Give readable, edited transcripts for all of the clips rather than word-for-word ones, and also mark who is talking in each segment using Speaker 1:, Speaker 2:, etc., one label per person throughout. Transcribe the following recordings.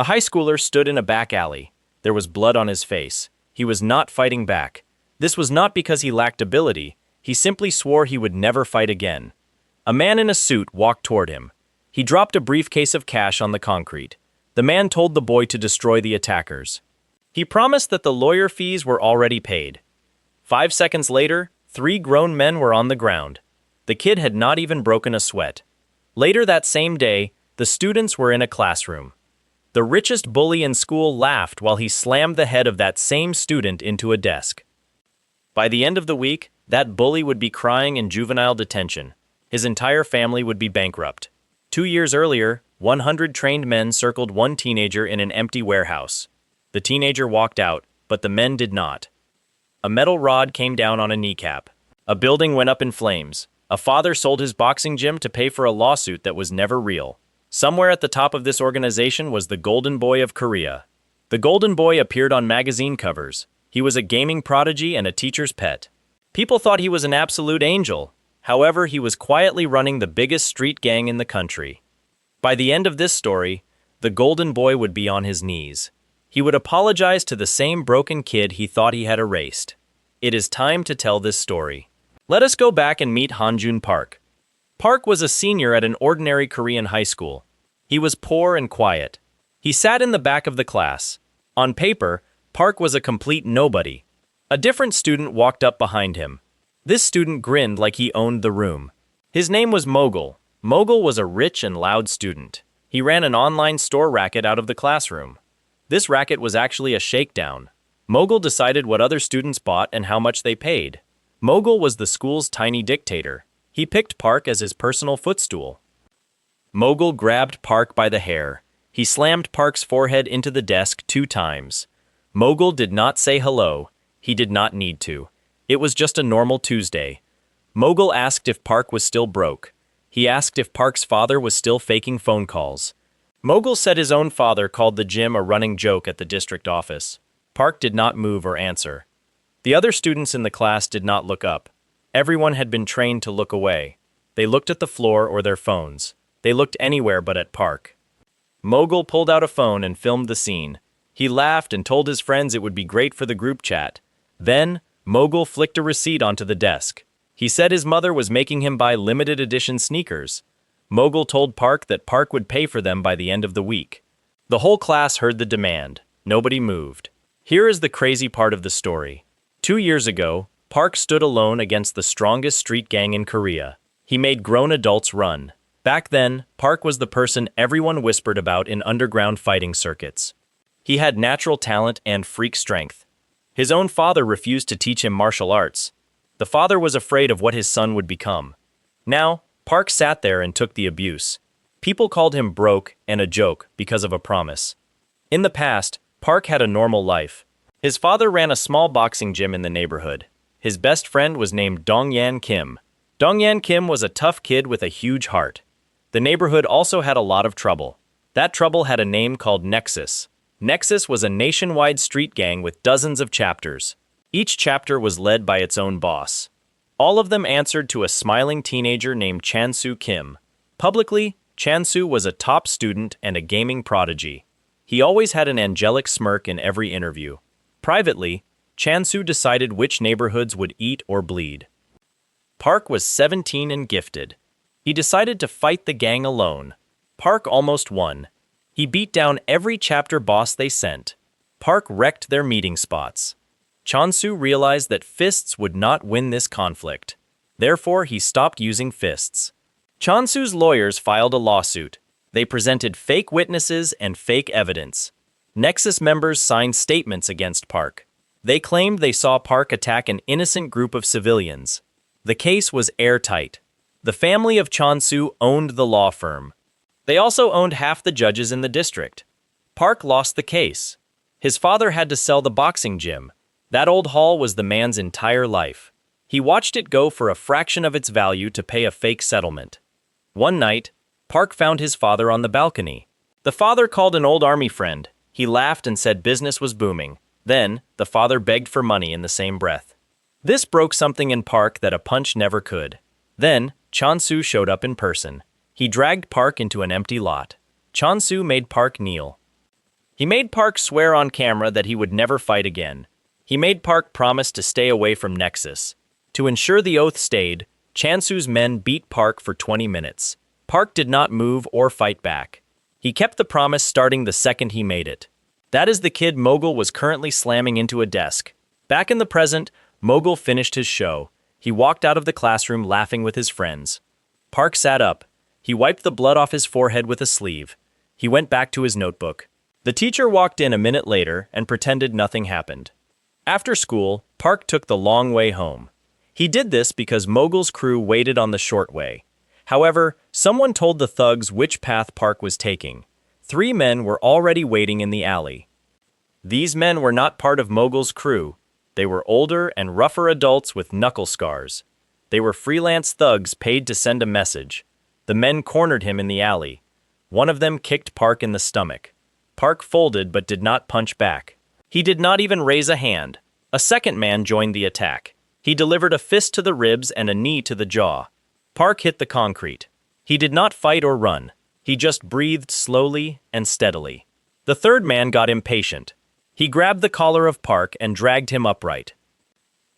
Speaker 1: A high schooler stood in a back alley. There was blood on his face. He was not fighting back. This was not because he lacked ability. He simply swore he would never fight again. A man in a suit walked toward him. He dropped a briefcase of cash on the concrete. The man told the boy to destroy the attackers. He promised that the lawyer fees were already paid. 5 seconds later, 3 grown men were on the ground. The kid had not even broken a sweat. Later that same day, the students were in a classroom. The richest bully in school laughed while he slammed the head of that same student into a desk. By the end of the week, that bully would be crying in juvenile detention. His entire family would be bankrupt. 2 years earlier, 100 trained men circled one teenager in an empty warehouse. The teenager walked out, but the men did not. A metal rod came down on a kneecap. A building went up in flames. A father sold his boxing gym to pay for a lawsuit that was never real. Somewhere at the top of this organization was the Golden Boy of Korea. The Golden Boy appeared on magazine covers. He was a gaming prodigy and a teacher's pet. People thought he was an absolute angel. However, he was quietly running the biggest street gang in the country. By the end of this story, the Golden Boy would be on his knees. He would apologize to the same broken kid he thought he had erased. It is time to tell this story. Let us go back and meet Hanjun Park. Park was a senior at an ordinary Korean high school. He was poor and quiet. He sat in the back of the class. On paper, Park was a complete nobody. A different student walked up behind him. This student grinned like he owned the room. His name was Mogul. Mogul was a rich and loud student. He ran an online store racket out of the classroom. This racket was actually a shakedown. Mogul decided what other students bought and how much they paid. Mogul was the school's tiny dictator. He picked Park as his personal footstool. Mogul grabbed Park by the hair. He slammed Park's forehead into the desk 2 times. Mogul did not say hello. He did not need to. It was just a normal Tuesday. Mogul asked if Park was still broke. He asked if Park's father was still faking phone calls. Mogul said his own father called the gym a running joke at the district office. Park did not move or answer. The other students in the class did not look up. Everyone had been trained to look away. They looked at the floor or their phones. They looked anywhere but at Park. Mogul pulled out a phone and filmed the scene. He laughed and told his friends it would be great for the group chat. Then, Mogul flicked a receipt onto the desk. He said his mother was making him buy limited edition sneakers. Mogul told Park that Park would pay for them by the end of the week. The whole class heard the demand. Nobody moved. Here is the crazy part of the story. 2 years ago, Park stood alone against the strongest street gang in Korea. He made grown adults run. Back then, Park was the person everyone whispered about in underground fighting circuits. He had natural talent and freak strength. His own father refused to teach him martial arts. The father was afraid of what his son would become. Now, Park sat there and took the abuse. People called him broke and a joke because of a promise. In the past, Park had a normal life. His father ran a small boxing gym in the neighborhood. His best friend was named Dongyan Kim. Dongyan Kim was a tough kid with a huge heart. The neighborhood also had a lot of trouble. That trouble had a name called Nexus. Nexus was a nationwide street gang with dozens of chapters. Each chapter was led by its own boss. All of them answered to a smiling teenager named Chansu Kim. Publicly, Chansu was a top student and a gaming prodigy. He always had an angelic smirk in every interview. Privately, Chansu decided which neighborhoods would eat or bleed. Park was 17 and gifted. He decided to fight the gang alone. Park almost won. He beat down every chapter boss they sent. Park wrecked their meeting spots. Chansu realized that fists would not win this conflict. Therefore, he stopped using fists. Chansu's lawyers filed a lawsuit. They presented fake witnesses and fake evidence. Nexus members signed statements against Park. They claimed they saw Park attack an innocent group of civilians. The case was airtight. The family of Chansu owned the law firm. They also owned half the judges in the district. Park lost the case. His father had to sell the boxing gym. That old hall was the man's entire life. He watched it go for a fraction of its value to pay a fake settlement. One night, Park found his father on the balcony. The father called an old army friend. He laughed and said business was booming. Then, the father begged for money in the same breath. This broke something in Park that a punch never could. Then, Chansu showed up in person. He dragged Park into an empty lot. Chansu made Park kneel. He made Park swear on camera that he would never fight again. He made Park promise to stay away from Nexus. To ensure the oath stayed, Chansu's men beat Park for 20 minutes. Park did not move or fight back. He kept the promise starting the second he made it. That is the kid Mogul was currently slamming into a desk. Back in the present, Mogul finished his show. He walked out of the classroom laughing with his friends. Park sat up. He wiped the blood off his forehead with a sleeve. He went back to his notebook. The teacher walked in a minute later and pretended nothing happened. After school, Park took the long way home. He did this because Mogul's crew waited on the short way. However, someone told the thugs which path Park was taking. 3 men were already waiting in the alley. These men were not part of Mogul's crew. They were older and rougher adults with knuckle scars. They were freelance thugs paid to send a message. The men cornered him in the alley. One of them kicked Park in the stomach. Park folded but did not punch back. He did not even raise a hand. A second man joined the attack. He delivered a fist to the ribs and a knee to the jaw. Park hit the concrete. He did not fight or run. He just breathed slowly and steadily. The third man got impatient. He grabbed the collar of Park and dragged him upright.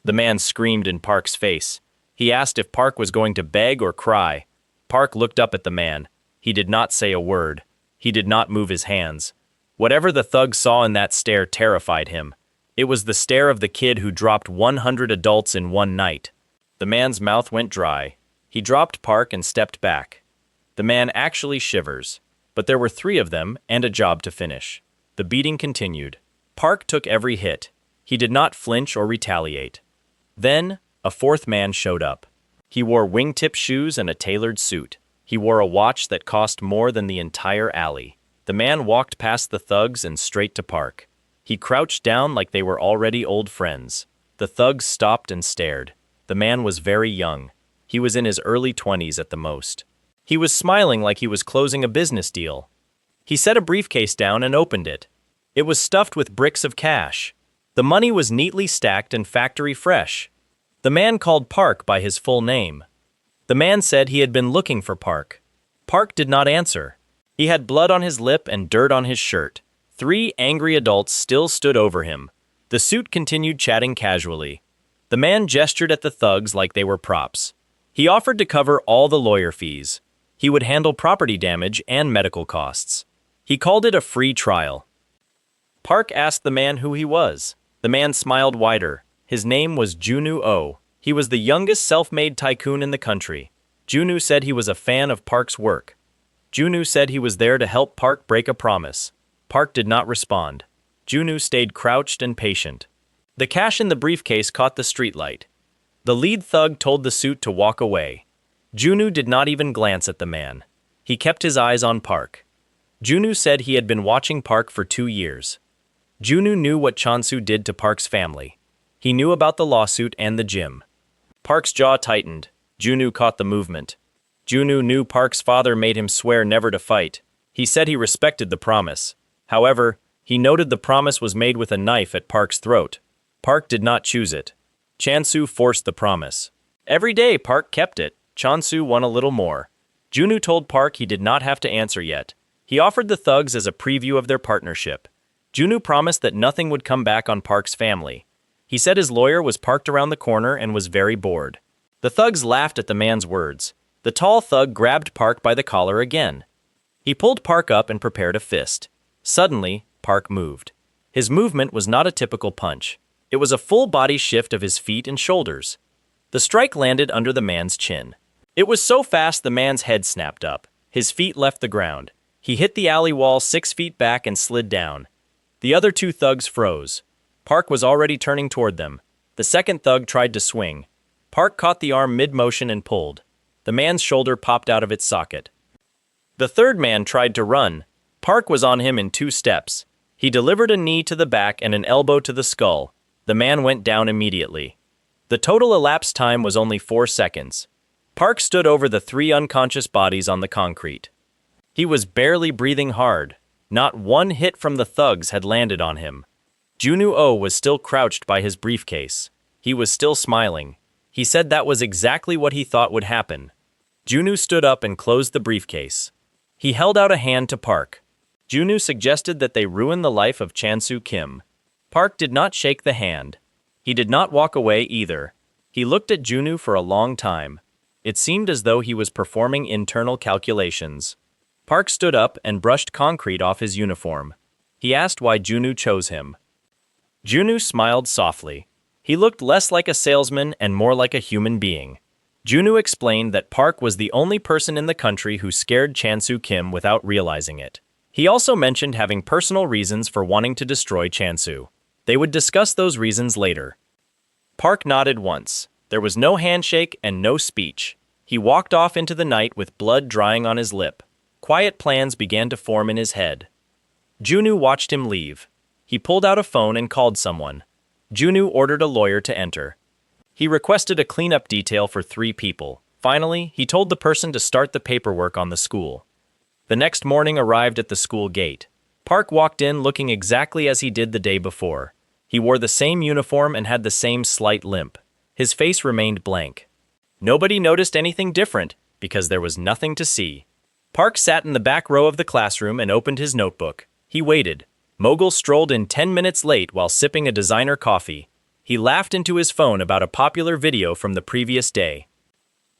Speaker 1: The man screamed in Park's face. He asked if Park was going to beg or cry. Park looked up at the man. He did not say a word. He did not move his hands. Whatever the thug saw in that stare terrified him. It was the stare of the kid who dropped 100 adults in one night. The man's mouth went dry. He dropped Park and stepped back. The man actually shivers. But there were 3 of them and a job to finish. The beating continued. Park took every hit. He did not flinch or retaliate. Then, a 4th man showed up. He wore wingtip shoes and a tailored suit. He wore a watch that cost more than the entire alley. The man walked past the thugs and straight to Park. He crouched down like they were already old friends. The thugs stopped and stared. The man was very young. He was in his early 20s at the most. He was smiling like he was closing a business deal. He set a briefcase down and opened it. It was stuffed with bricks of cash. The money was neatly stacked and factory fresh. The man called Park by his full name. The man said he had been looking for Park. Park did not answer. He had blood on his lip and dirt on his shirt. 3 angry adults still stood over him. The suit continued chatting casually. The man gestured at the thugs like they were props. He offered to cover all the lawyer fees. He would handle property damage and medical costs. He called it a free trial. Park asked the man who he was. The man smiled wider. His name was Junu Oh. He was the youngest self-made tycoon in the country. Junu said he was a fan of Park's work. Junu said he was there to help Park break a promise. Park did not respond. Junu stayed crouched and patient. The cash in the briefcase caught the streetlight. The lead thug told the suit to walk away. Junu did not even glance at the man. He kept his eyes on Park. Junu said he had been watching Park for 2 years. Junu knew what Chansu did to Park's family. He knew about the lawsuit and the gym. Park's jaw tightened. Junu caught the movement. Junu knew Park's father made him swear never to fight. He said he respected the promise. However, he noted the promise was made with a knife at Park's throat. Park did not choose it. Chansu forced the promise. Every day Park kept it. Chansu won a little more. Junu told Park he did not have to answer yet. He offered the thugs as a preview of their partnership. Junu promised that nothing would come back on Park's family. He said his lawyer was parked around the corner and was very bored. The thugs laughed at the man's words. The tall thug grabbed Park by the collar again. He pulled Park up and prepared a fist. Suddenly, Park moved. His movement was not a typical punch. It was a full body shift of his feet and shoulders. The strike landed under the man's chin. It was so fast the man's head snapped up. His feet left the ground. He hit the alley wall 6 feet back and slid down. The other 2 thugs froze. Park was already turning toward them. The second thug tried to swing. Park caught the arm mid-motion and pulled. The man's shoulder popped out of its socket. The third man tried to run. Park was on him in 2 steps. He delivered a knee to the back and an elbow to the skull. The man went down immediately. The total elapsed time was only 4 seconds. Park stood over the 3 unconscious bodies on the concrete. He was barely breathing hard. Not one hit from the thugs had landed on him. Junu Oh was still crouched by his briefcase. He was still smiling. He said that was exactly what he thought would happen. Junu stood up and closed the briefcase. He held out a hand to Park. Junoo suggested that they ruin the life of Chan-soo Kim. Park did not shake the hand. He did not walk away either. He looked at Junoo for a long time. It seemed as though he was performing internal calculations. Park stood up and brushed concrete off his uniform. He asked why Junoo chose him. Junoo smiled softly. He looked less like a salesman and more like a human being. Junoo explained that Park was the only person in the country who scared Chan-soo Kim without realizing it. He also mentioned having personal reasons for wanting to destroy Chan-soo. They would discuss those reasons later. Park nodded once. There was no handshake and no speech. He walked off into the night with blood drying on his lip. Quiet plans began to form in his head. Junoo watched him leave. He pulled out a phone and called someone. Junoo ordered a lawyer to enter. He requested a cleanup detail for 3 people. Finally, he told the person to start the paperwork on the school. The next morning arrived at the school gate. Park walked in looking exactly as he did the day before. He wore the same uniform and had the same slight limp. His face remained blank. Nobody noticed anything different because there was nothing to see. Park sat in the back row of the classroom and opened his notebook. He waited. Mogul strolled in 10 minutes late while sipping a designer coffee. He laughed into his phone about a popular video from the previous day.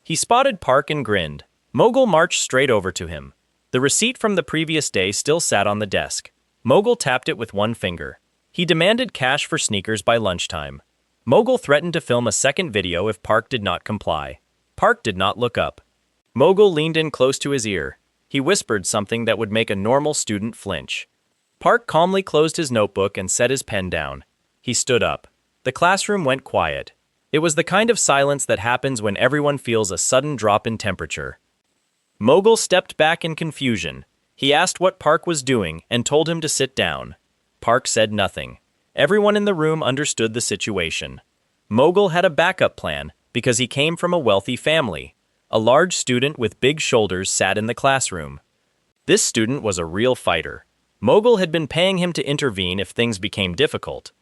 Speaker 1: He spotted Park and grinned. Mogul marched straight over to him. The receipt from the previous day still sat on the desk. Mogul tapped it with one finger. He demanded cash for sneakers by lunchtime. Mogul threatened to film a second video if Park did not comply. Park did not look up. Mogul leaned in close to his ear. He whispered something that would make a normal student flinch. Park calmly closed his notebook and set his pen down. He stood up. The classroom went quiet. It was the kind of silence that happens when everyone feels a sudden drop in temperature. Mogul stepped back in confusion. He asked what Park was doing and told him to sit down. Park said nothing. Everyone in the room understood the situation. Mogul had a backup plan because he came from a wealthy family. A large student with big shoulders sat in the classroom. This student was a real fighter. Mogul had been paying him to intervene if things became difficult.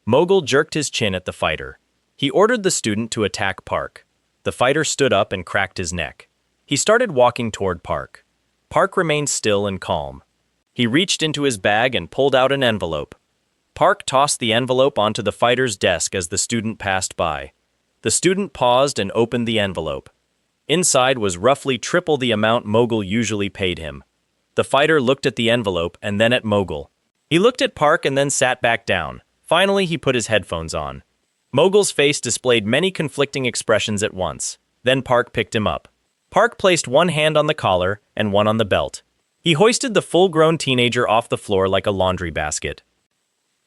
Speaker 1: Mogul jerked his chin at the fighter. He ordered the student to attack Park. The fighter stood up and cracked his neck. He started walking toward Park. Park remained still and calm. He reached into his bag and pulled out an envelope. Park tossed the envelope onto the fighter's desk as the student passed by. The student paused and opened the envelope. Inside was roughly triple the amount Mogul usually paid him. The fighter looked at the envelope and then at Mogul. He looked at Park and then sat back down. Finally, he put his headphones on. Mogul's face displayed many conflicting expressions at once. Then Park picked him up. Park placed one hand on the collar and one on the belt. He hoisted the full-grown teenager off the floor like a laundry basket.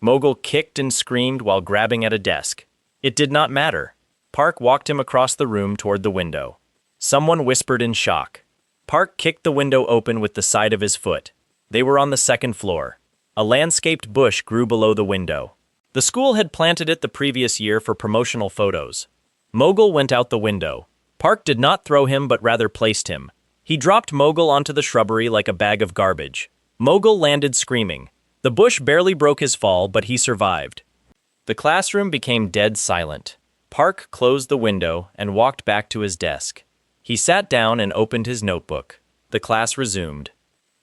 Speaker 1: Mogul kicked and screamed while grabbing at a desk. It did not matter. Park walked him across the room toward the window. Someone whispered in shock. Park kicked the window open with the side of his foot. They were on the 2nd floor. A landscaped bush grew below the window. The school had planted it the previous year for promotional photos. Mogul went out the window. Park did not throw him but rather placed him. He dropped Mogul onto the shrubbery like a bag of garbage. Mogul landed screaming. The bush barely broke his fall, but he survived. The classroom became dead silent. Park closed the window and walked back to his desk. He sat down and opened his notebook. The class resumed.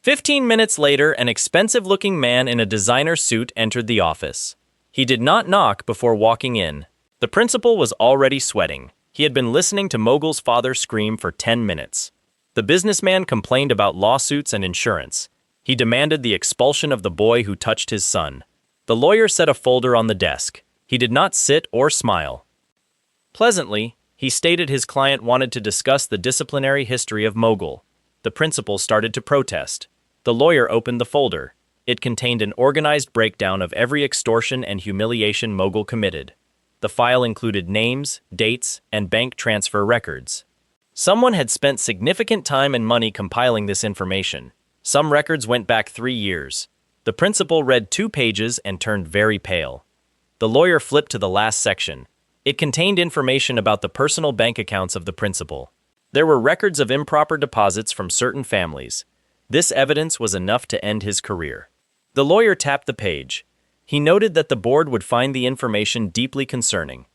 Speaker 1: 15 minutes later, an expensive-looking man in a designer suit entered the office. He did not knock before walking in. The principal was already sweating. He had been listening to Mogul's father scream for 10 minutes. The businessman complained about lawsuits and insurance. He demanded the expulsion of the boy who touched his son. The lawyer set a folder on the desk. He did not sit or smile. Pleasantly, he stated his client wanted to discuss the disciplinary history of Mogul. The principal started to protest. The lawyer opened the folder. It contained an organized breakdown of every extortion and humiliation Mogul committed. The file included names, dates, and bank transfer records. Someone had spent significant time and money compiling this information. Some records went back 3 years. The principal read 2 pages and turned very pale. The lawyer flipped to the last section. It contained information about the personal bank accounts of the principal. There were records of improper deposits from certain families. This evidence was enough to end his career. The lawyer tapped the page. He noted that the board would find the information deeply concerning.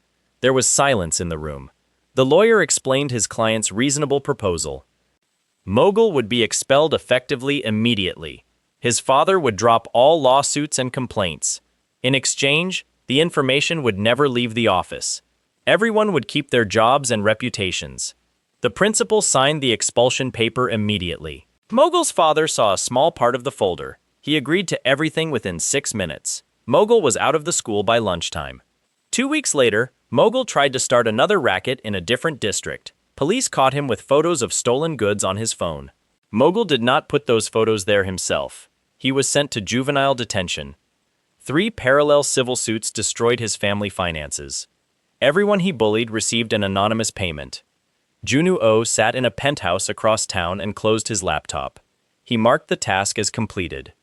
Speaker 1: There was silence in the room. The lawyer explained his client's reasonable proposal. Mogul would be expelled effectively immediately. His father would drop all lawsuits and complaints. In exchange, the information would never leave the office. Everyone would keep their jobs and reputations. The principal signed the expulsion paper immediately. Mogul's father saw a small part of the folder. He agreed to everything within 6 minutes. Mogul was out of the school by lunchtime. 2 weeks later, Mogul tried to start another racket in a different district. Police caught him with photos of stolen goods on his phone. Mogul did not put those photos there himself. He was sent to juvenile detention. 3 parallel civil suits destroyed his family finances. Everyone he bullied received an anonymous payment. Junwoo sat in a penthouse across town and closed his laptop. He marked the task as completed.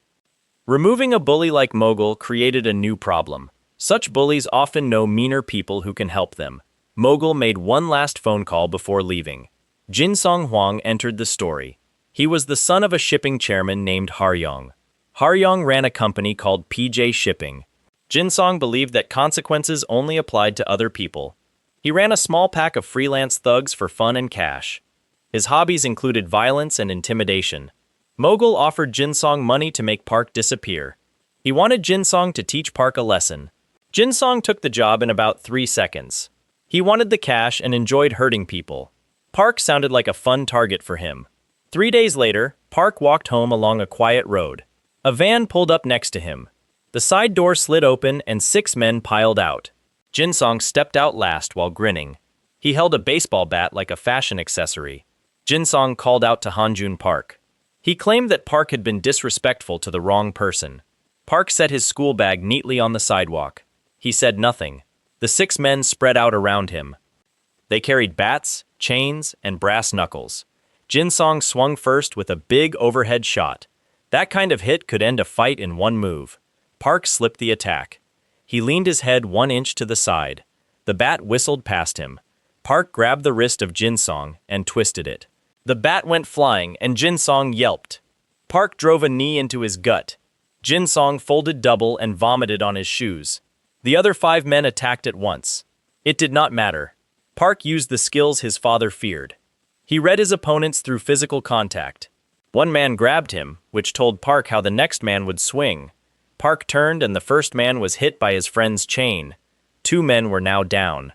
Speaker 1: Removing a bully like Mogul created a new problem. Such bullies often know meaner people who can help them. Mogul made one last phone call before leaving. Jin Song Hwang entered the story. He was the son of a shipping chairman named Haryong. Haryong ran a company called PJ Shipping. Jin Song believed that consequences only applied to other people. He ran a small pack of freelance thugs for fun and cash. His hobbies included violence and intimidation. Mogul offered Jin Song money to make Park disappear. He wanted Jin Song to teach Park a lesson. Jin Song took the job in about 3 seconds. He wanted the cash and enjoyed hurting people. Park sounded like a fun target for him. 3 days later, Park walked home along a quiet road. A van pulled up next to him. The side door slid open and 6 men piled out. Jin Song stepped out last while grinning. He held a baseball bat like a fashion accessory. Jin Song called out to Hanjun Park. He claimed that Park had been disrespectful to the wrong person. Park set his school bag neatly on the sidewalk. He said nothing. The 6 men spread out around him. They carried bats, chains, and brass knuckles. Jin Song swung first with a big overhead shot. That kind of hit could end a fight in one move. Park slipped the attack. He leaned his head 1 inch to the side. The bat whistled past him. Park grabbed the wrist of Jin Song and twisted it. The bat went flying and Jin Song yelped. Park drove a knee into his gut. Jin Song folded double and vomited on his shoes. The other 5 men attacked at once. It did not matter. Park used the skills his father feared. He read his opponents through physical contact. One man grabbed him, which told Park how the next man would swing. Park turned and the first man was hit by his friend's chain. 2 men were now down.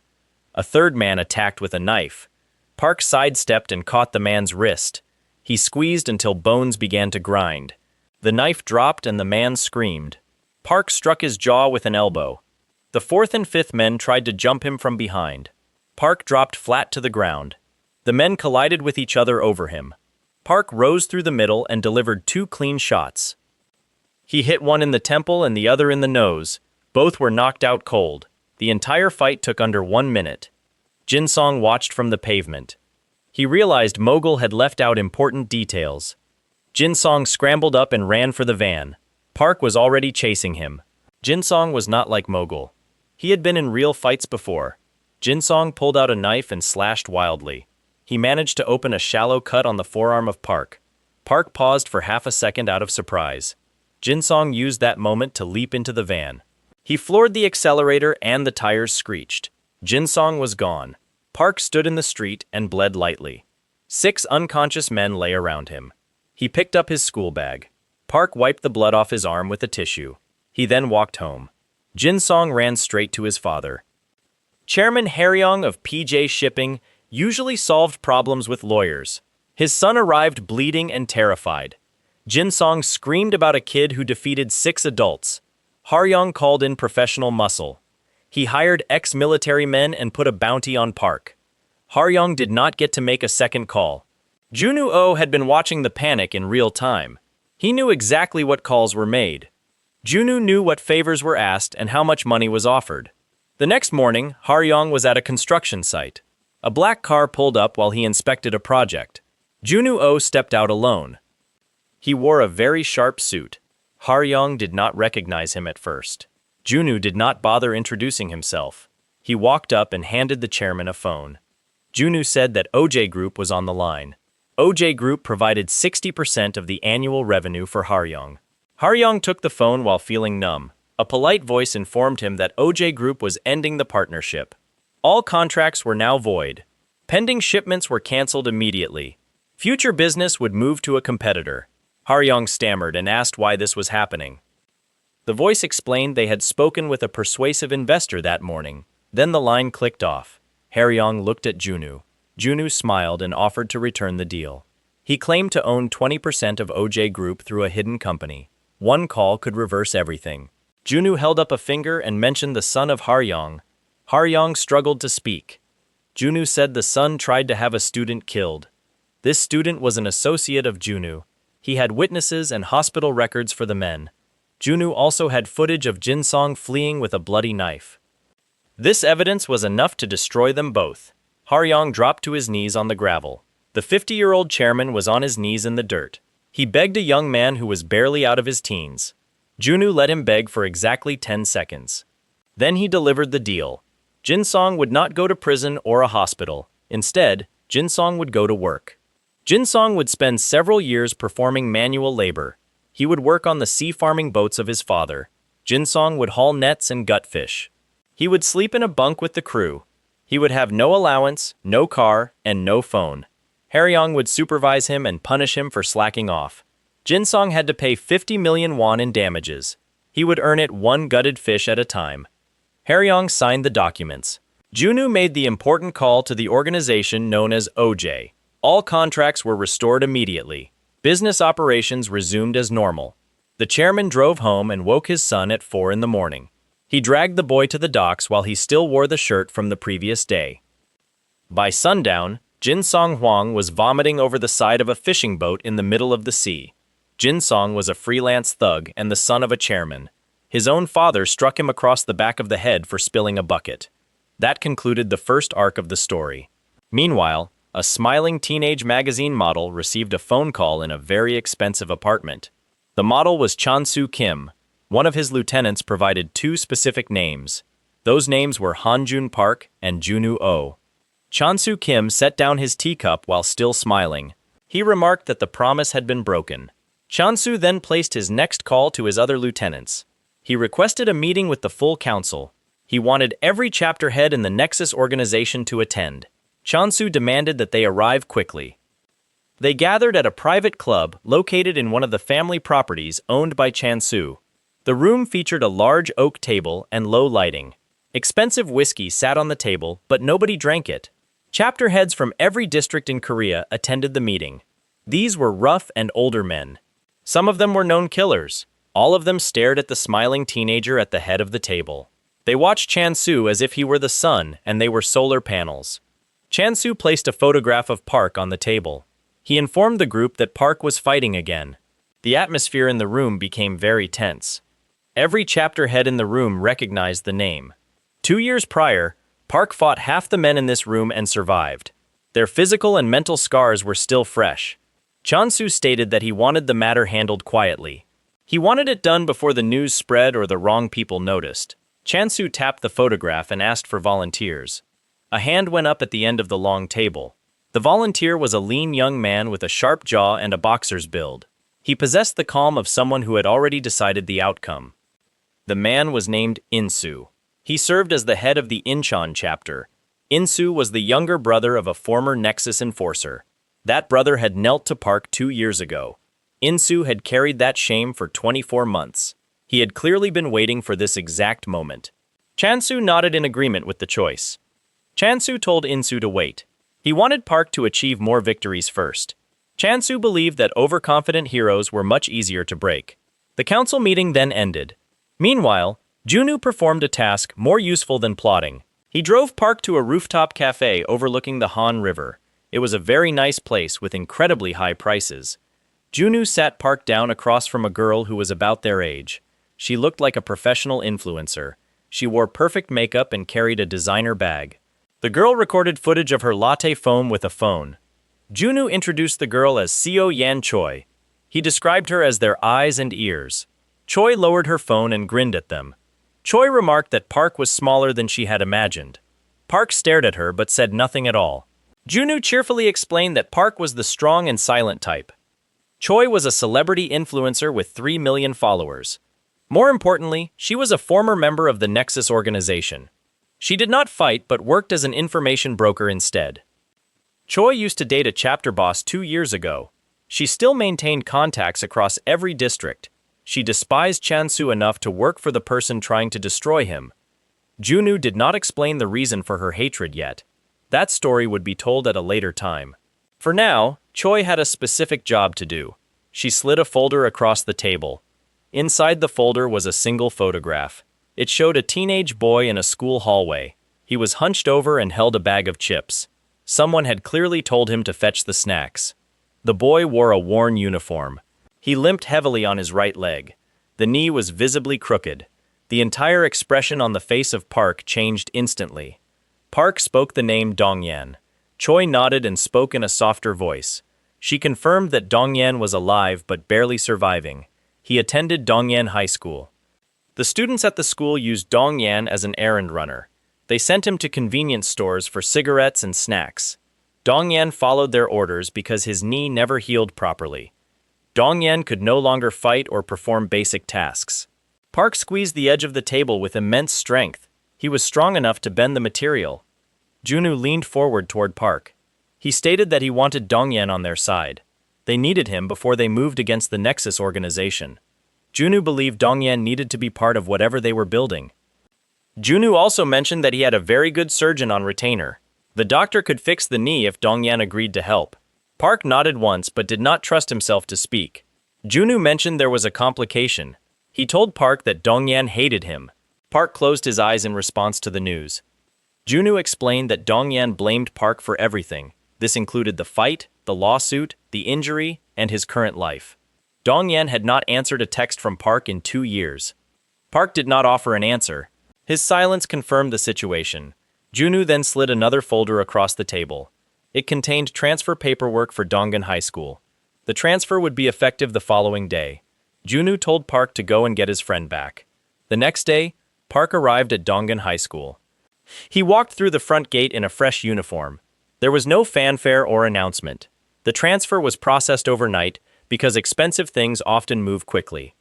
Speaker 1: A 3rd man attacked with a knife. Park sidestepped and caught the man's wrist. He squeezed until bones began to grind. The knife dropped and the man screamed. Park struck his jaw with an elbow. The 4th and 5th men tried to jump him from behind. Park dropped flat to the ground. The men collided with each other over him. Park rose through the middle and delivered 2 clean shots. He hit one in the temple and the other in the nose. Both were knocked out cold. The entire fight took under 1 minute. Jin Song watched from the pavement. He realized Mogul had left out important details. Jin Song scrambled up and ran for the van. Park was already chasing him. Jin Song was not like Mogul. He had been in real fights before. Jin Song pulled out a knife and slashed wildly. He managed to open a shallow cut on the forearm of Park. Park paused for half a second out of surprise. Jin Song used that moment to leap into the van. He floored the accelerator and the tires screeched. Jin Song was gone. Park stood in the street and bled lightly. 6 unconscious men lay around him. He picked up his school bag. Park wiped the blood off his arm with a tissue. He then walked home. Jin Song ran straight to his father. Chairman Haryong of PJ Shipping usually solved problems with lawyers. His son arrived bleeding and terrified. Jin Song screamed about a kid who defeated 6 adults. Haryong called in professional muscle. He hired ex-military men and put a bounty on Park. Haryong did not get to make a second call. Junwoo had been watching the panic in real time. He knew exactly what calls were made. Junwoo knew what favors were asked and how much money was offered. The next morning, Haryong was at a construction site. A black car pulled up while he inspected a project. Junwoo stepped out alone. He wore a very sharp suit. Haryong did not recognize him at first. Junwoo did not bother introducing himself. He walked up and handed the chairman a phone. Junwoo said that OJ Group was on the line. OJ Group provided 60% of the annual revenue for Haryong. Haryong took the phone while feeling numb. A polite voice informed him that OJ Group was ending the partnership. All contracts were now void. Pending shipments were canceled immediately. Future business would move to a competitor. Haryong stammered and asked why this was happening. The voice explained they had spoken with a persuasive investor that morning. Then the line clicked off. Haryong looked at Junu. Junu smiled and offered to return the deal. He claimed to own 20% of OJ Group through a hidden company. One call could reverse everything. Junu held up a finger and mentioned the son of Haryong. Haryong struggled to speak. Junu said the son tried to have a student killed. This student was an associate of Junu. He had witnesses and hospital records for the men. Junu also had footage of Jinsong fleeing with a bloody knife. This evidence was enough to destroy them both. Haryong dropped to his knees on the gravel. The 50-year-old chairman was on his knees in the dirt. He begged a young man who was barely out of his teens. Junu let him beg for exactly 10 seconds. Then he delivered the deal. Jinsong would not go to prison or a hospital. Instead, Jinsong would go to work. Jinsong would spend several years performing manual labor. He would work on the sea-farming boats of his father. Jinsong would haul nets and gut fish. He would sleep in a bunk with the crew. He would have no allowance, no car, and no phone. Haryong would supervise him and punish him for slacking off. Jinsong had to pay 50 million won in damages. He would earn it one gutted fish at a time. Haryong signed the documents. Junu made the important call to the organization known as OJ. All contracts were restored immediately. Business operations resumed as normal. The chairman drove home and woke his son at 4 in the morning. He dragged the boy to the docks while he still wore the shirt from the previous day. By sundown, Jinsong Huang was vomiting over the side of a fishing boat in the middle of the sea. Jinsong was a freelance thug and the son of a chairman. His own father struck him across the back of the head for spilling a bucket. That concluded the first arc of the story. Meanwhile, a smiling teenage magazine model received a phone call in a very expensive apartment. The model was Chansu Kim. One of his lieutenants provided 2 specific names. Those names were Hanjun Park and Junu Oh. Chansu Kim set down his teacup while still smiling. He remarked that the promise had been broken. Chansu then placed his next call to his other lieutenants. He requested a meeting with the full council. He wanted every chapter head in the Nexus organization to attend. Chansu demanded that they arrive quickly. They gathered at a private club located in one of the family properties owned by Chansu. The room featured a large oak table and low lighting. Expensive whiskey sat on the table, but nobody drank it. Chapter heads from every district in Korea attended the meeting. These were rough and older men. Some of them were known killers. All of them stared at the smiling teenager at the head of the table. They watched Chansu as if he were the sun and they were solar panels. Chansu placed a photograph of Park on the table. He informed the group that Park was fighting again. The atmosphere in the room became very tense. Every chapter head in the room recognized the name. 2 years prior, Park fought half the men in this room and survived. Their physical and mental scars were still fresh. Chansu stated that he wanted the matter handled quietly. He wanted it done before the news spread or the wrong people noticed. Chansu tapped the photograph and asked for volunteers. A hand went up at the end of the long table. The volunteer was a lean young man with a sharp jaw and a boxer's build. He possessed the calm of someone who had already decided the outcome. The man was named Insu. He served as the head of the Incheon chapter. Insu was the younger brother of a former Nexus enforcer. That brother had knelt to Park 2 years ago. Insu had carried that shame for 24 months. He had clearly been waiting for this exact moment. Chansu nodded in agreement with the choice. Chansu told Insu to wait. He wanted Park to achieve more victories first. Chansu believed that overconfident heroes were much easier to break. The council meeting then ended. Meanwhile, Junu performed a task more useful than plotting. He drove Park to a rooftop cafe overlooking the Han River. It was a very nice place with incredibly high prices. Junu sat Park down across from a girl who was about their age. She looked like a professional influencer. She wore perfect makeup and carried a designer bag. The girl recorded footage of her latte foam with a phone. Junu introduced the girl as Seo Yan Choi. He described her as their eyes and ears. Choi lowered her phone and grinned at them. Choi remarked that Park was smaller than she had imagined. Park stared at her but said nothing at all. Junu cheerfully explained that Park was the strong and silent type. Choi was a celebrity influencer with 3 million followers. More importantly, she was a former member of the Nexus organization. She did not fight but worked as an information broker instead. Choi used to date a chapter boss 2 years ago. She still maintained contacts across every district. She despised Chansu enough to work for the person trying to destroy him. Junu did not explain the reason for her hatred yet. That story would be told at a later time. For now, Choi had a specific job to do. She slid a folder across the table. Inside the folder was a single photograph. It showed a teenage boy in a school hallway. He was hunched over and held a bag of chips. Someone had clearly told him to fetch the snacks. The boy wore a worn uniform. He limped heavily on his right leg. The knee was visibly crooked. The entire expression on the face of Park changed instantly. Park spoke the name Dongyan. Choi nodded and spoke in a softer voice. She confirmed that Dongyan was alive but barely surviving. He attended Dongyan High School. The students at the school used Dongyan as an errand runner. They sent him to convenience stores for cigarettes and snacks. Dongyan followed their orders because his knee never healed properly. Dongyan could no longer fight or perform basic tasks. Park squeezed the edge of the table with immense strength. He was strong enough to bend the material. Junu leaned forward toward Park. He stated that he wanted Dongyan on their side. They needed him before they moved against the Nexus organization. Junu believed Dongyan needed to be part of whatever they were building. Junu also mentioned that he had a very good surgeon on retainer. The doctor could fix the knee if Dongyan agreed to help. Park nodded once but did not trust himself to speak. Junu mentioned there was a complication. He told Park that Dongyan hated him. Park closed his eyes in response to the news. Junu explained that Dongyan blamed Park for everything. This included the fight, the lawsuit, the injury, and his current life. Dongyan had not answered a text from Park in 2 years. Park did not offer an answer. His silence confirmed the situation. Junu then slid another folder across the table. It contained transfer paperwork for Donggan High School. The transfer would be effective the following day. Junu told Park to go and get his friend back. The next day, Park arrived at Donggan High School. He walked through the front gate in a fresh uniform. There was no fanfare or announcement. The transfer was processed overnight because expensive things often move quickly.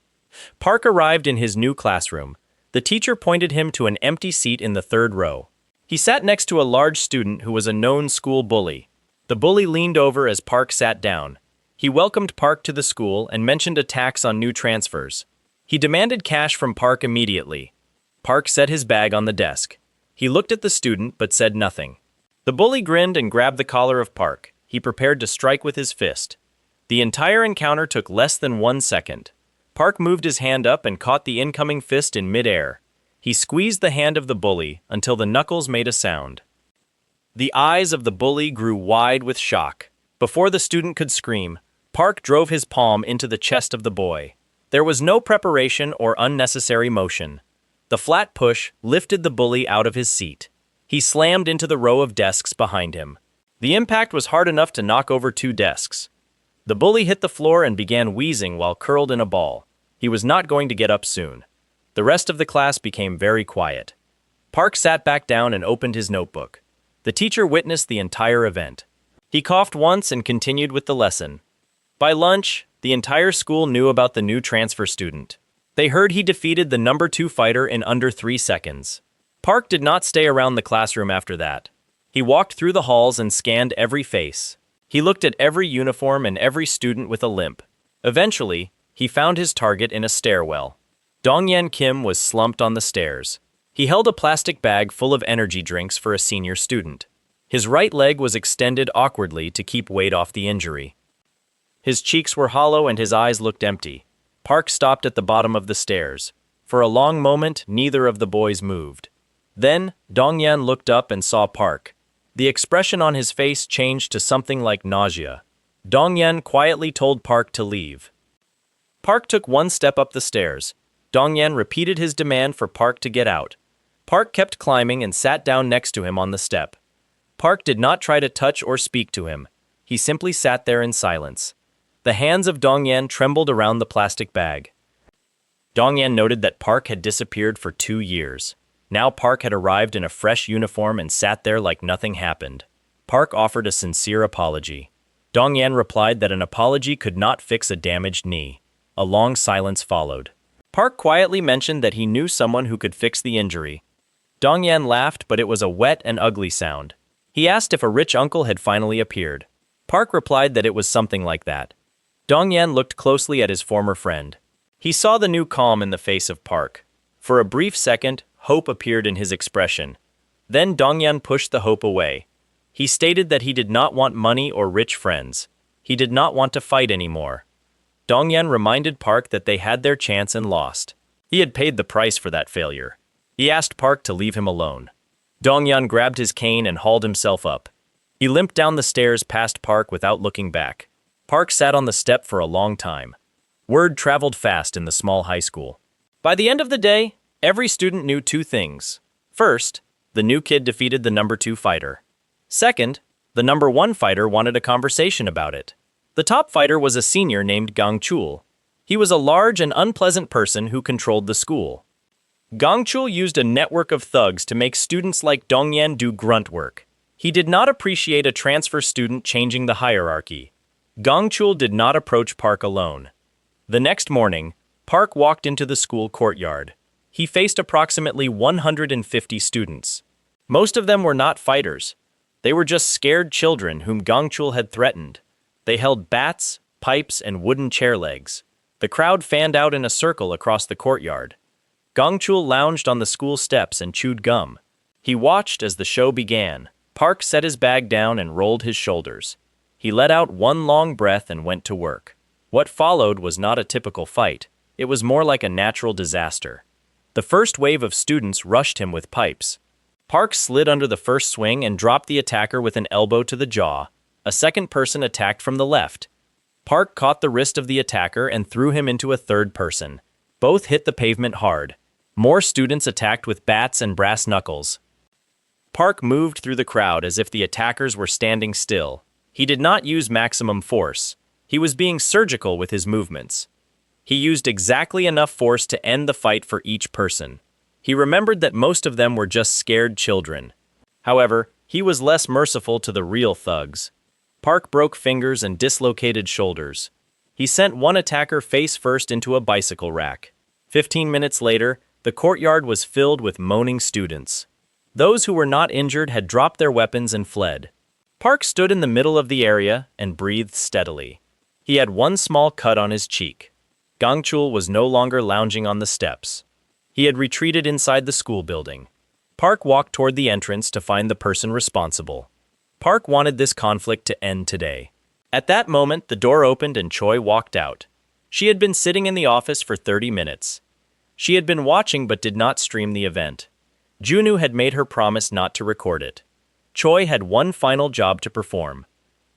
Speaker 1: Park arrived in his new classroom. The teacher pointed him to an empty seat in the 3rd row. He sat next to a large student who was a known school bully. The bully leaned over as Park sat down. He welcomed Park to the school and mentioned a tax on new transfers. He demanded cash from Park immediately. Park set his bag on the desk. He looked at the student but said nothing. The bully grinned and grabbed the collar of Park. He prepared to strike with his fist. The entire encounter took less than 1 second. Park moved his hand up and caught the incoming fist in midair. He squeezed the hand of the bully until the knuckles made a sound. The eyes of the bully grew wide with shock. Before the student could scream, Park drove his palm into the chest of the boy. There was no preparation or unnecessary motion. The flat push lifted the bully out of his seat. He slammed into the row of desks behind him. The impact was hard enough to knock over 2 desks. The bully hit the floor and began wheezing while curled in a ball. He was not going to get up soon. The rest of the class became very quiet. Park sat back down and opened his notebook. The teacher witnessed the entire event. He coughed once and continued with the lesson. By lunch, the entire school knew about the new transfer student. They heard he defeated the number 2 fighter in under 3 seconds. Park did not stay around the classroom after that. He walked through the halls and scanned every face. He looked at every uniform and every student with a limp. Eventually, he found his target in a stairwell. Dongyan Kim was slumped on the stairs. He held a plastic bag full of energy drinks for a senior student. His right leg was extended awkwardly to keep weight off the injury. His cheeks were hollow and his eyes looked empty. Park stopped at the bottom of the stairs. For a long moment, neither of the boys moved. Then, Dongyan looked up and saw Park. The expression on his face changed to something like nausea. Dongyan quietly told Park to leave. Park took 1 step up the stairs. Dongyan repeated his demand for Park to get out. Park kept climbing and sat down next to him on the step. Park did not try to touch or speak to him. He simply sat there in silence. The hands of Dongyan trembled around the plastic bag. Dongyan noted that Park had disappeared for 2 years. Now Park had arrived in a fresh uniform and sat there like nothing happened. Park offered a sincere apology. Dongyan replied that an apology could not fix a damaged knee. A long silence followed. Park quietly mentioned that he knew someone who could fix the injury. Dongyan laughed, but it was a wet and ugly sound. He asked if a rich uncle had finally appeared. Park replied that it was something like that. Dongyan looked closely at his former friend. He saw the new calm in the face of Park. For a brief second, hope appeared in his expression. Then Dongyan pushed the hope away. He stated that he did not want money or rich friends. He did not want to fight anymore. Dongyan reminded Park that they had their chance and lost. He had paid the price for that failure. He asked Park to leave him alone. Dongyan grabbed his cane and hauled himself up. He limped down the stairs past Park without looking back. Park sat on the step for a long time. Word traveled fast in the small high school. By the end of the day, every student knew two things. First, the new kid defeated the number 2 fighter. Second, the number 1 fighter wanted a conversation about it. The top fighter was a senior named Gang Chul. He was a large and unpleasant person who controlled the school. Gang Chul used a network of thugs to make students like Dongyan do grunt work. He did not appreciate a transfer student changing the hierarchy. Gang Chul did not approach Park alone. The next morning, Park walked into the school courtyard. He faced approximately 150 students. Most of them were not fighters. They were just scared children whom Gang Chul had threatened. They held bats, pipes, and wooden chair legs. The crowd fanned out in a circle across the courtyard. Gang Chul lounged on the school steps and chewed gum. He watched as the show began. Park set his bag down and rolled his shoulders. He let out one long breath and went to work. What followed was not a typical fight. It was more like a natural disaster. The first wave of students rushed him with pipes. Park slid under the first swing and dropped the attacker with an elbow to the jaw. A second person attacked from the left. Park caught the wrist of the attacker and threw him into a third person. Both hit the pavement hard. More students attacked with bats and brass knuckles. Park moved through the crowd as if the attackers were standing still. He did not use maximum force. He was being surgical with his movements. He used exactly enough force to end the fight for each person. He remembered that most of them were just scared children. However, he was less merciful to the real thugs. Park broke fingers and dislocated shoulders. He sent one attacker face first into a bicycle rack. 15 minutes later, the courtyard was filled with moaning students. Those who were not injured had dropped their weapons and fled. Park stood in the middle of the area and breathed steadily. He had one small cut on his cheek. Gang Chul was no longer lounging on the steps. He had retreated inside the school building. Park walked toward the entrance to find the person responsible. Park wanted this conflict to end today. At that moment, the door opened and Choi walked out. She had been sitting in the office for 30 minutes. She had been watching but did not stream the event. Junwoo had made her promise not to record it. Choi had one final job to perform.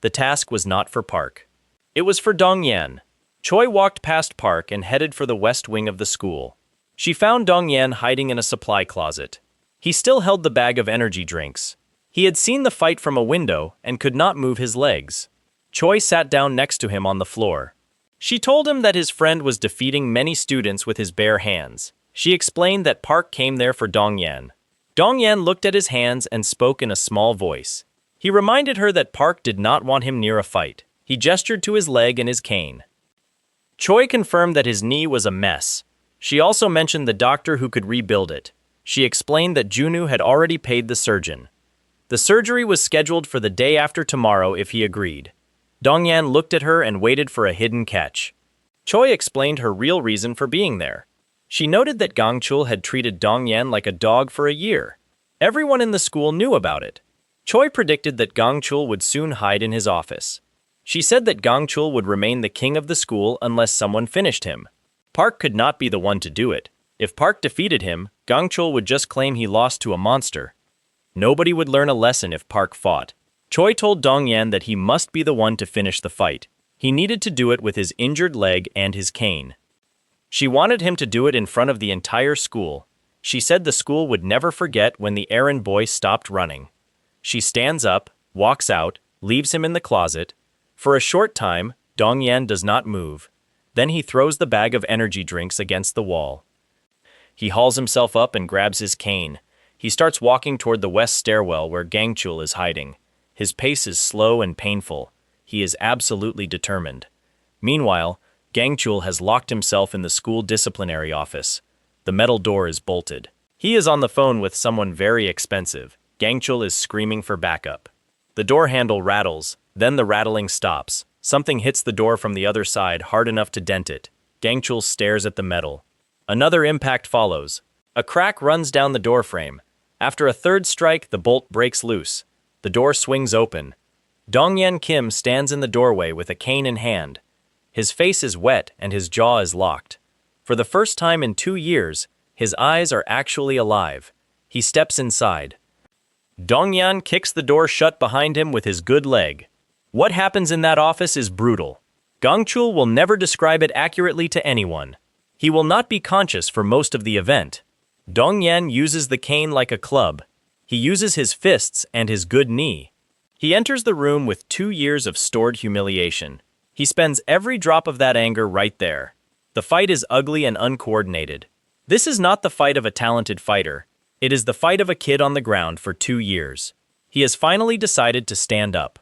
Speaker 1: The task was not for Park. It was for Dongyan. Choi walked past Park and headed for the west wing of the school. She found Dongyan hiding in a supply closet. He still held the bag of energy drinks. He had seen the fight from a window and could not move his legs. Choi sat down next to him on the floor. She told him that his friend was defeating many students with his bare hands. She explained that Park came there for Dongyan. Dongyan looked at his hands and spoke in a small voice. He reminded her that Park did not want him near a fight. He gestured to his leg and his cane. Choi confirmed that his knee was a mess. She also mentioned the doctor who could rebuild it. She explained that Junwoo had already paid the surgeon. The surgery was scheduled for the day after tomorrow if he agreed. Dongyan looked at her and waited for a hidden catch. Choi explained her real reason for being there. She noted that Gang Chul had treated Dongyan like a dog for a year. Everyone in the school knew about it. Choi predicted that Gang Chul would soon hide in his office. She said that Gang Chul would remain the king of the school unless someone finished him. Park could not be the one to do it. If Park defeated him, Gang Chul would just claim he lost to a monster. Nobody would learn a lesson if Park fought. Choi told Dongyan that he must be the one to finish the fight. He needed to do it with his injured leg and his cane. She wanted him to do it in front of the entire school. She said the school would never forget when the errand boy stopped running. She stands up, walks out, leaves him in the closet. For a short time, Dongyan does not move. Then he throws the bag of energy drinks against the wall. He hauls himself up and grabs his cane. He starts walking toward the west stairwell where Gang Chul is hiding. His pace is slow and painful. He is absolutely determined. Meanwhile, Gang Chul has locked himself in the school disciplinary office. The metal door is bolted. He is on the phone with someone very expensive. Gang Chul is screaming for backup. The door handle rattles, then the rattling stops. Something hits the door from the other side hard enough to dent it. Gangchul stares at the metal. Another impact follows. A crack runs down the door frame. After a third strike, the bolt breaks loose. The door swings open. Dongyan Kim stands in the doorway with a cane in hand. His face is wet and his jaw is locked. For the first time in 2 years, his eyes are actually alive. He steps inside. Dongyan kicks the door shut behind him with his good leg. What happens in that office is brutal. Gangchul will never describe it accurately to anyone. He will not be conscious for most of the event. Dongyan uses the cane like a club. He uses his fists and his good knee. He enters the room with 2 years of stored humiliation. He spends every drop of that anger right there. The fight is ugly and uncoordinated. This is not the fight of a talented fighter. It is the fight of a kid on the ground for 2 years. He has finally decided to stand up.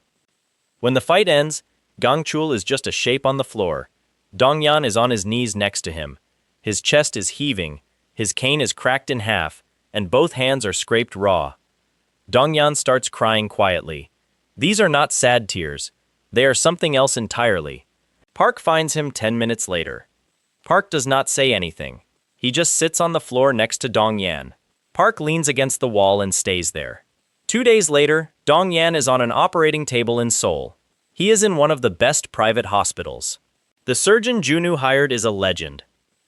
Speaker 1: When the fight ends, Gangchul is just a shape on the floor. Dongyan is on his knees next to him. His chest is heaving, his cane is cracked in half, and both hands are scraped raw. Dongyan starts crying quietly. These are not sad tears. They are something else entirely. Park finds him 10 minutes later. Park does not say anything. He just sits on the floor next to Dongyan. Park leans against the wall and stays there. 2 days later, Dongyan is on an operating table in Seoul. He is in one of the best private hospitals. The surgeon Junwoo hired is a legend.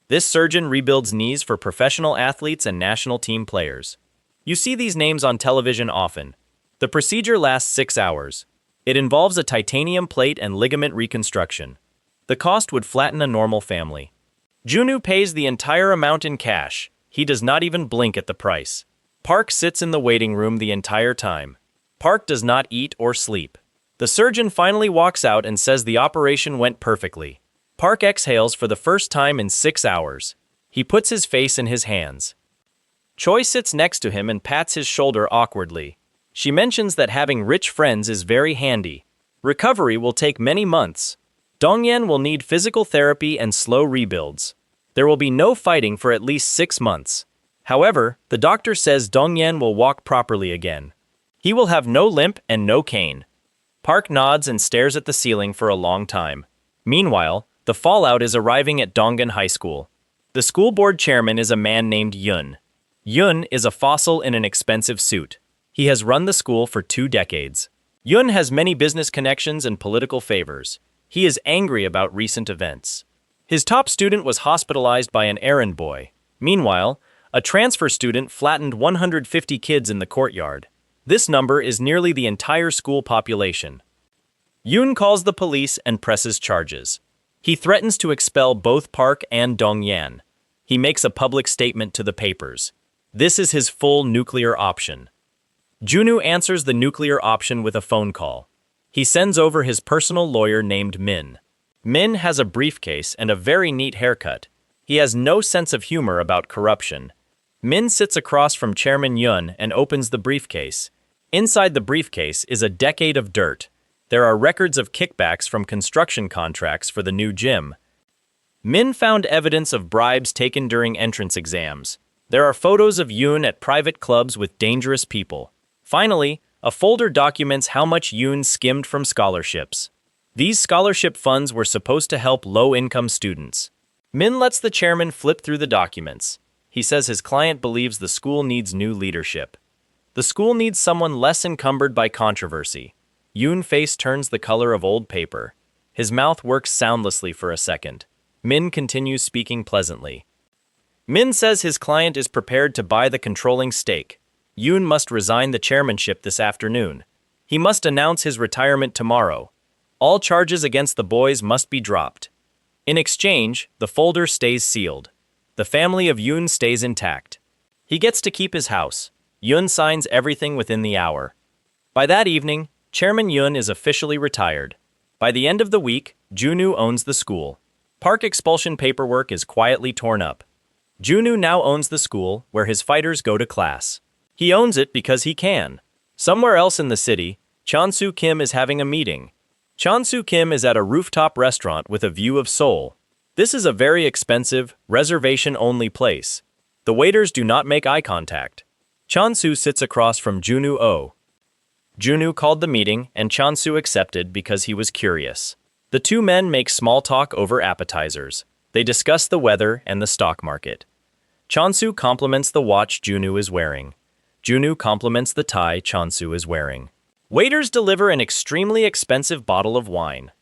Speaker 1: This surgeon rebuilds knees for professional athletes and national team players. You see these names on television often. The procedure lasts 6 hours. It involves a titanium plate and ligament reconstruction. The cost would flatten a normal family. Junwoo pays the entire amount in cash. He does not even blink at the price. Park sits in the waiting room the entire time. Park does not eat or sleep. The surgeon finally walks out and says the operation went perfectly. Park exhales for the first time in 6 hours. He puts his face in his hands. Choi sits next to him and pats his shoulder awkwardly. She mentions that having rich friends is very handy. Recovery will take many months. Dongyan will need physical therapy and slow rebuilds. There will be no fighting for at least 6 months. However, the doctor says Dongyan will walk properly again. He will have no limp and no cane. Park nods and stares at the ceiling for a long time. Meanwhile, the fallout is arriving at Donggan High School. The school board chairman is a man named Yun. Yun is a fossil in an expensive suit. He has run the school for 2 decades. Yun has many business connections and political favors. He is angry about recent events. His top student was hospitalized by an errand boy. Meanwhile, a transfer student flattened 150 kids in the courtyard. This number is nearly the entire school population. Yoon calls the police and presses charges. He threatens to expel both Park and Dongyan. He makes a public statement to the papers. This is his full nuclear option. Junwoo answers the nuclear option with a phone call. He sends over his personal lawyer named Min. Min has a briefcase and a very neat haircut. He has no sense of humor about corruption. Min sits across from Chairman Yun and opens the briefcase. Inside the briefcase is a decade of dirt. There are records of kickbacks from construction contracts for the new gym. Min found evidence of bribes taken during entrance exams. There are photos of Yoon at private clubs with dangerous people. Finally, a folder documents how much Yoon skimmed from scholarships. These scholarship funds were supposed to help low-income students. Min lets the chairman flip through the documents. He says his client believes the school needs new leadership. The school needs someone less encumbered by controversy. Yoon's face turns the color of old paper. His mouth works soundlessly for a second. Min continues speaking pleasantly. Min says his client is prepared to buy the controlling stake. Yoon must resign the chairmanship this afternoon. He must announce his retirement tomorrow. All charges against the boys must be dropped. In exchange, the folder stays sealed. The family of Yoon stays intact. He gets to keep his house. Yoon signs everything within the hour. By that evening, Chairman Yoon is officially retired. By the end of the week, Junwoo owns the school. Park expulsion paperwork is quietly torn up. Junwoo now owns the school where his fighters go to class. He owns it because he can. Somewhere else in the city, Chonsu Kim is having a meeting. Chonsu Kim is at a rooftop restaurant with a view of Seoul. This is a very expensive, reservation-only place. The waiters do not make eye contact. Chonsu sits across from Junwoo. Junwoo called the meeting and Chonsu accepted because he was curious. The The two men make small talk over appetizers. They discuss the weather and the stock market. Chonsu compliments the watch Junwoo is wearing. Junwoo compliments the tie Chonsu is wearing. Waiters deliver an extremely expensive bottle of wine.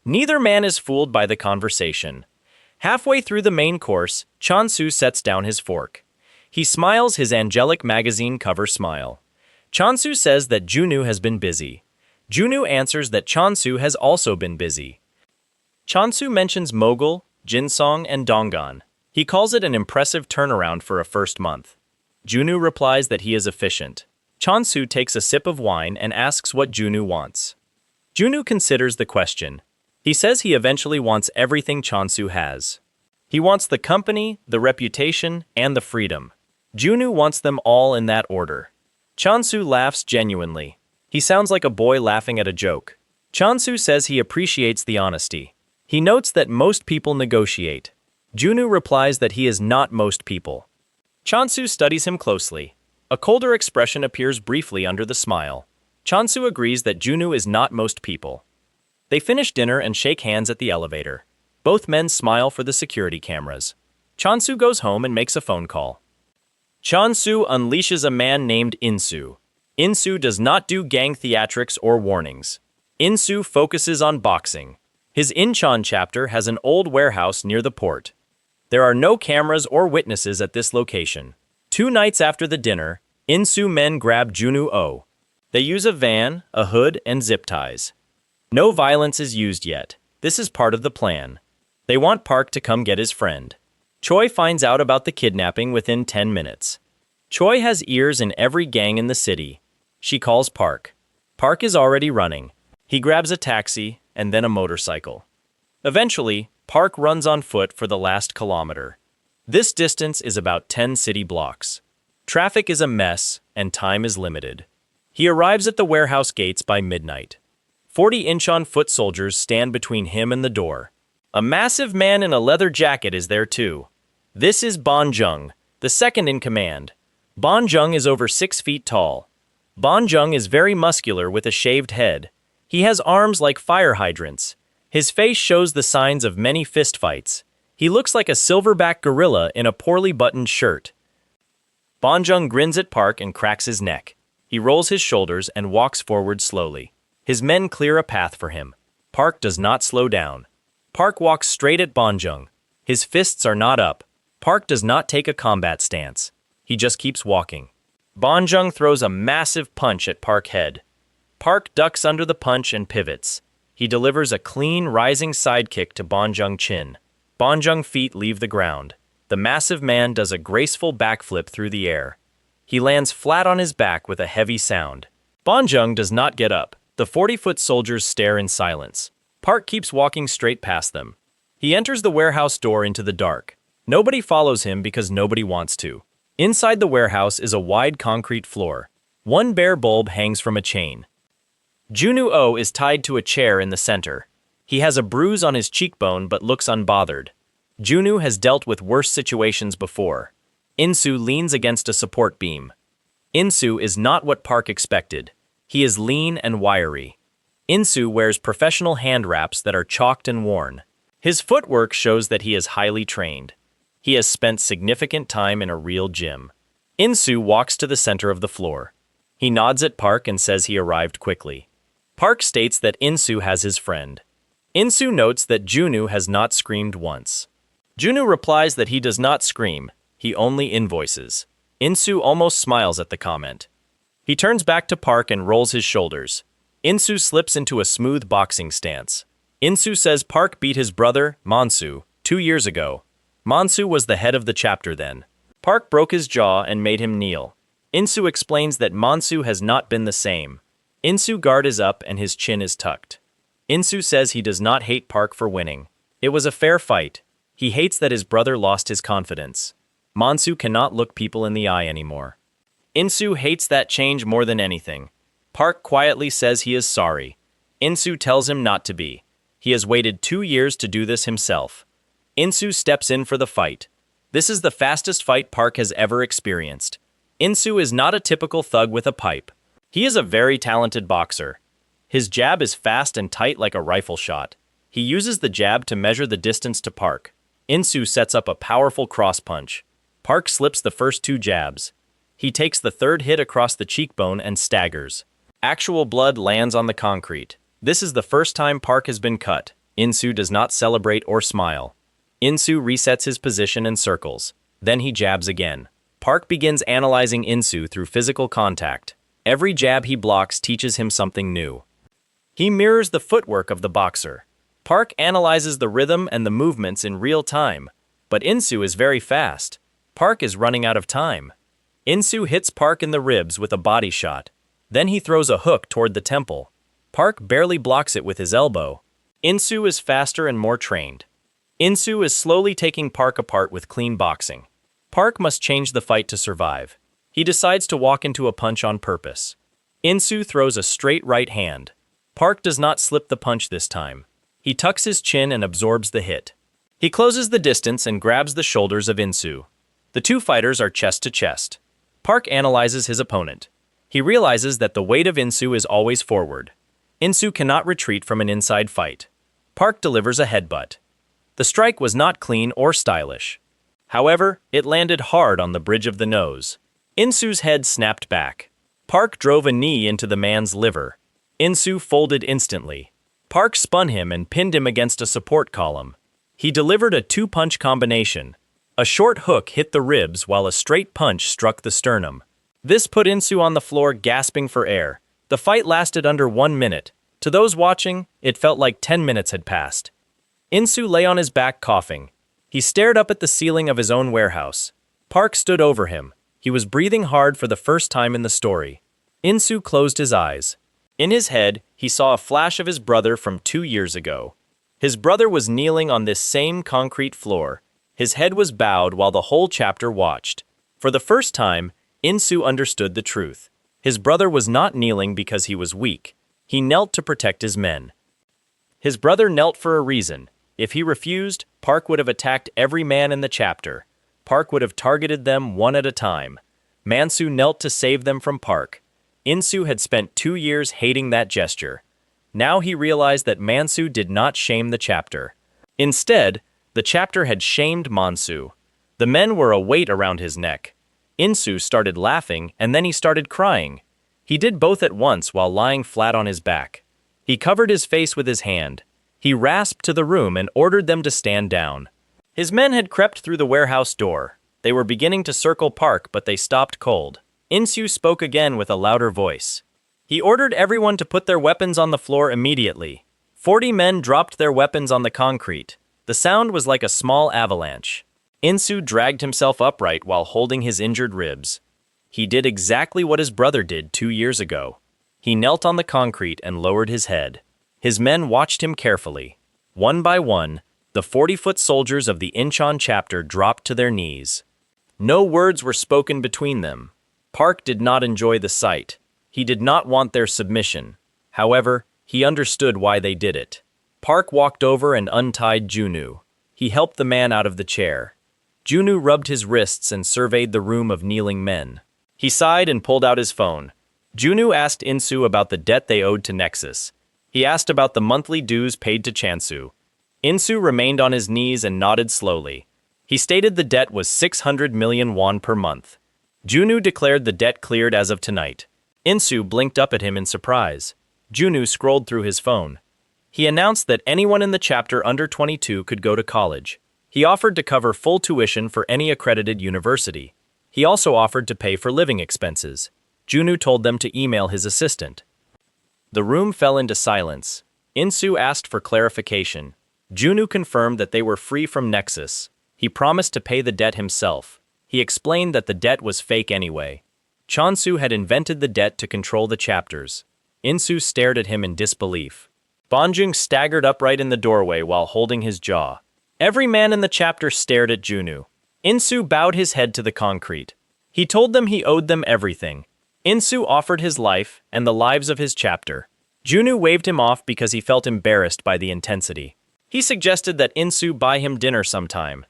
Speaker 1: Neither man is fooled by the conversation. Halfway through the main course, Chonsu sets down his fork. He smiles his angelic magazine cover smile. Chonsu says that Junwoo has been busy. Junwoo answers that Chonsu has also been busy. Chonsu mentions Mogul, Jinsong, and Donggon. He calls it an impressive turnaround for a first month. Junwoo replies that he is efficient. Chonsu takes a sip of wine and asks what Junwoo wants. Junwoo considers the question. He says he eventually wants everything Chonsu has. He wants the company, the reputation, and the freedom. Junwoo wants them all in that order. Chonsu laughs genuinely. He sounds like a boy laughing at a joke. Chonsu says he appreciates the honesty. He notes that most people negotiate. Junwoo replies that he is not most people. Chonsu studies him closely. A colder expression appears briefly under the smile. Chonsu agrees that Junwoo is not most people. They finish dinner and shake hands at the elevator. Both men smile for the security cameras. Chonsu goes home and makes a phone call. Chonsu unleashes a man named Insu. Insu does not do gang theatrics or warnings. Insu focuses on boxing. His Incheon chapter has an old warehouse near the port. There are no cameras or witnesses at this location. 2 nights after the dinner, Insu men grab Junwoo. They use a van, a hood, and zip ties. No violence is used yet. This is part of the plan. They want Park to come get his friend. Choi finds out about the kidnapping within 10 minutes. Choi has ears in every gang in the city. She calls Park. Park is already running. He grabs a taxi and then a motorcycle. Eventually, Park runs on foot for the last kilometer. This distance is about 10 city blocks. Traffic is a mess and time is limited. He arrives at the warehouse gates by midnight. 40 Incheon foot soldiers stand between him and the door. A massive man in a leather jacket is there too. This is Bon Jung, the second in command. Bon Jung is over 6 feet tall. Bon Jung is very muscular with a shaved head. He has arms like fire hydrants. His face shows the signs of many fistfights. He looks like a silverback gorilla in a poorly buttoned shirt. Bon Jung grins at Park and cracks his neck. He rolls his shoulders and walks forward slowly. His men clear a path for him. Park does not slow down. Park walks straight at Bon Jung. His fists are not up. Park does not take a combat stance. He just keeps walking. Bon Jung throws a massive punch at Park's head. Park ducks under the punch and pivots. He delivers a clean, rising side kick to Bon Jung's chin. Bon Jung's feet leave the ground. The massive man does a graceful backflip through the air. He lands flat on his back with a heavy sound. Bon Jung does not get up. The 40-foot soldiers stare in silence. Park keeps walking straight past them. He enters the warehouse door into the dark. Nobody follows him because nobody wants to. Inside the warehouse is a wide concrete floor. One bare bulb hangs from a chain. Junwoo is tied to a chair in the center. He has a bruise on his cheekbone but looks unbothered. Junwoo has dealt with worse situations before. Insu leans against a support beam. Insu is not what Park expected. He is lean and wiry. Insu wears professional hand wraps that are chalked and worn. His footwork shows that he is highly trained. He has spent significant time in a real gym. Insu walks to the center of the floor. He nods at Park and says he arrived quickly. Park states that Insu has his friend. Insu notes that Junwoo has not screamed once. Junwoo replies that he does not scream, he only invoices. Insu almost smiles at the comment. He turns back to Park and rolls his shoulders. Insu slips into a smooth boxing stance. Insu says Park beat his brother, Monsu, 2 years ago. Monsu was the head of the chapter then. Park broke his jaw and made him kneel. Insu explains that Monsu has not been the same. Insu's guard is up and his chin is tucked. Insu says he does not hate Park for winning. It was a fair fight. He hates that his brother lost his confidence. Monsu cannot look people in the eye anymore. Insu hates that change more than anything. Park quietly says he is sorry. Insu tells him not to be. He has waited 2 years to do this himself. Insu steps in for the fight. This is the fastest fight Park has ever experienced. Insu is not a typical thug with a pipe. He is a very talented boxer. His jab is fast and tight like a rifle shot. He uses the jab to measure the distance to Park. Insu sets up a powerful cross punch. Park slips the first 2 jabs. He takes the third hit across the cheekbone and staggers. Actual blood lands on the concrete. This is the first time Park has been cut. Insu does not celebrate or smile. Insu resets his position and circles. Then he jabs again. Park begins analyzing Insu through physical contact. Every jab he blocks teaches him something new. He mirrors the footwork of the boxer. Park analyzes the rhythm and the movements in real time. But Insu is very fast. Park is running out of time. Insu hits Park in the ribs with a body shot. Then he throws a hook toward the temple. Park barely blocks it with his elbow. Insu is faster and more trained. Insu is slowly taking Park apart with clean boxing. Park must change the fight to survive. He decides to walk into a punch on purpose. Insu throws a straight right hand. Park does not slip the punch this time. He tucks his chin and absorbs the hit. He closes the distance and grabs the shoulders of Insu. The 2 fighters are chest to chest. Park analyzes his opponent. He realizes that the weight of Insu is always forward. Insu cannot retreat from an inside fight. Park delivers a headbutt. The strike was not clean or stylish. However, it landed hard on the bridge of the nose. Insu's head snapped back. Park drove a knee into the man's liver. Insu folded instantly. Park spun him and pinned him against a support column. He delivered a 2-punch combination. A short hook hit the ribs while a straight punch struck the sternum. This put Insu on the floor gasping for air. The fight lasted under 1 minute. To those watching, it felt like 10 minutes had passed. Insu lay on his back coughing. He stared up at the ceiling of his own warehouse. Park stood over him. He was breathing hard for the first time in the story. Insu closed his eyes. In his head, he saw a flash of his brother from 2 years ago. His brother was kneeling on this same concrete floor. His head was bowed while the whole chapter watched. For the first time, Insu understood the truth. His brother was not kneeling because he was weak. He knelt to protect his men. His brother knelt for a reason. If he refused, Park would have attacked every man in the chapter. Park would have targeted them one at a time. Mansu knelt to save them from Park. Insu had spent 2 years hating that gesture. Now he realized that Mansu did not shame the chapter. Instead, the chapter had shamed Mansu. The men were a weight around his neck. Insu started laughing and then he started crying. He did both at once while lying flat on his back. He covered his face with his hand. He rasped to the room and ordered them to stand down. His men had crept through the warehouse door. They were beginning to circle Park, but they stopped cold. Insu spoke again with a louder voice. He ordered everyone to put their weapons on the floor immediately. 40 men dropped their weapons on the concrete. The sound was like a small avalanche. Insu dragged himself upright while holding his injured ribs. He did exactly what his brother did 2 years ago. He knelt on the concrete and lowered his head. His men watched him carefully. One by one, the 40-foot soldiers of the Incheon chapter dropped to their knees. No words were spoken between them. Park did not enjoy the sight. He did not want their submission. However, he understood why they did it. Park walked over and untied Junu. He helped the man out of the chair. Junu rubbed his wrists and surveyed the room of kneeling men. He sighed and pulled out his phone. Junu asked Insu about the debt they owed to Nexus. He asked about the monthly dues paid to Chansu. Insu remained on his knees and nodded slowly. He stated the debt was 600 million won per month. Junu declared the debt cleared as of tonight. Insu blinked up at him in surprise. Junu scrolled through his phone. He announced that anyone in the chapter under 22 could go to college. He offered to cover full tuition for any accredited university. He also offered to pay for living expenses. Junu told them to email his assistant. The room fell into silence. Insu asked for clarification. Junu confirmed that they were free from Nexus. He promised to pay the debt himself. He explained that the debt was fake anyway. Chansu had invented the debt to control the chapters. Insu stared at him in disbelief. Banjung staggered upright in the doorway while holding his jaw. Every man in the chapter stared at Junu. Insu bowed his head to the concrete. He told them he owed them everything. Insu offered his life and the lives of his chapter. Junu waved him off because he felt embarrassed by the intensity. He suggested that Insu buy him dinner sometime.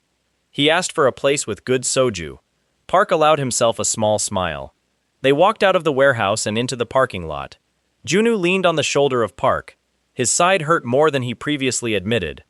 Speaker 1: He asked for a place with good soju. Park allowed himself a small smile. They walked out of the warehouse and into the parking lot. Junu leaned on the shoulder of Park. His side hurt more than he previously admitted.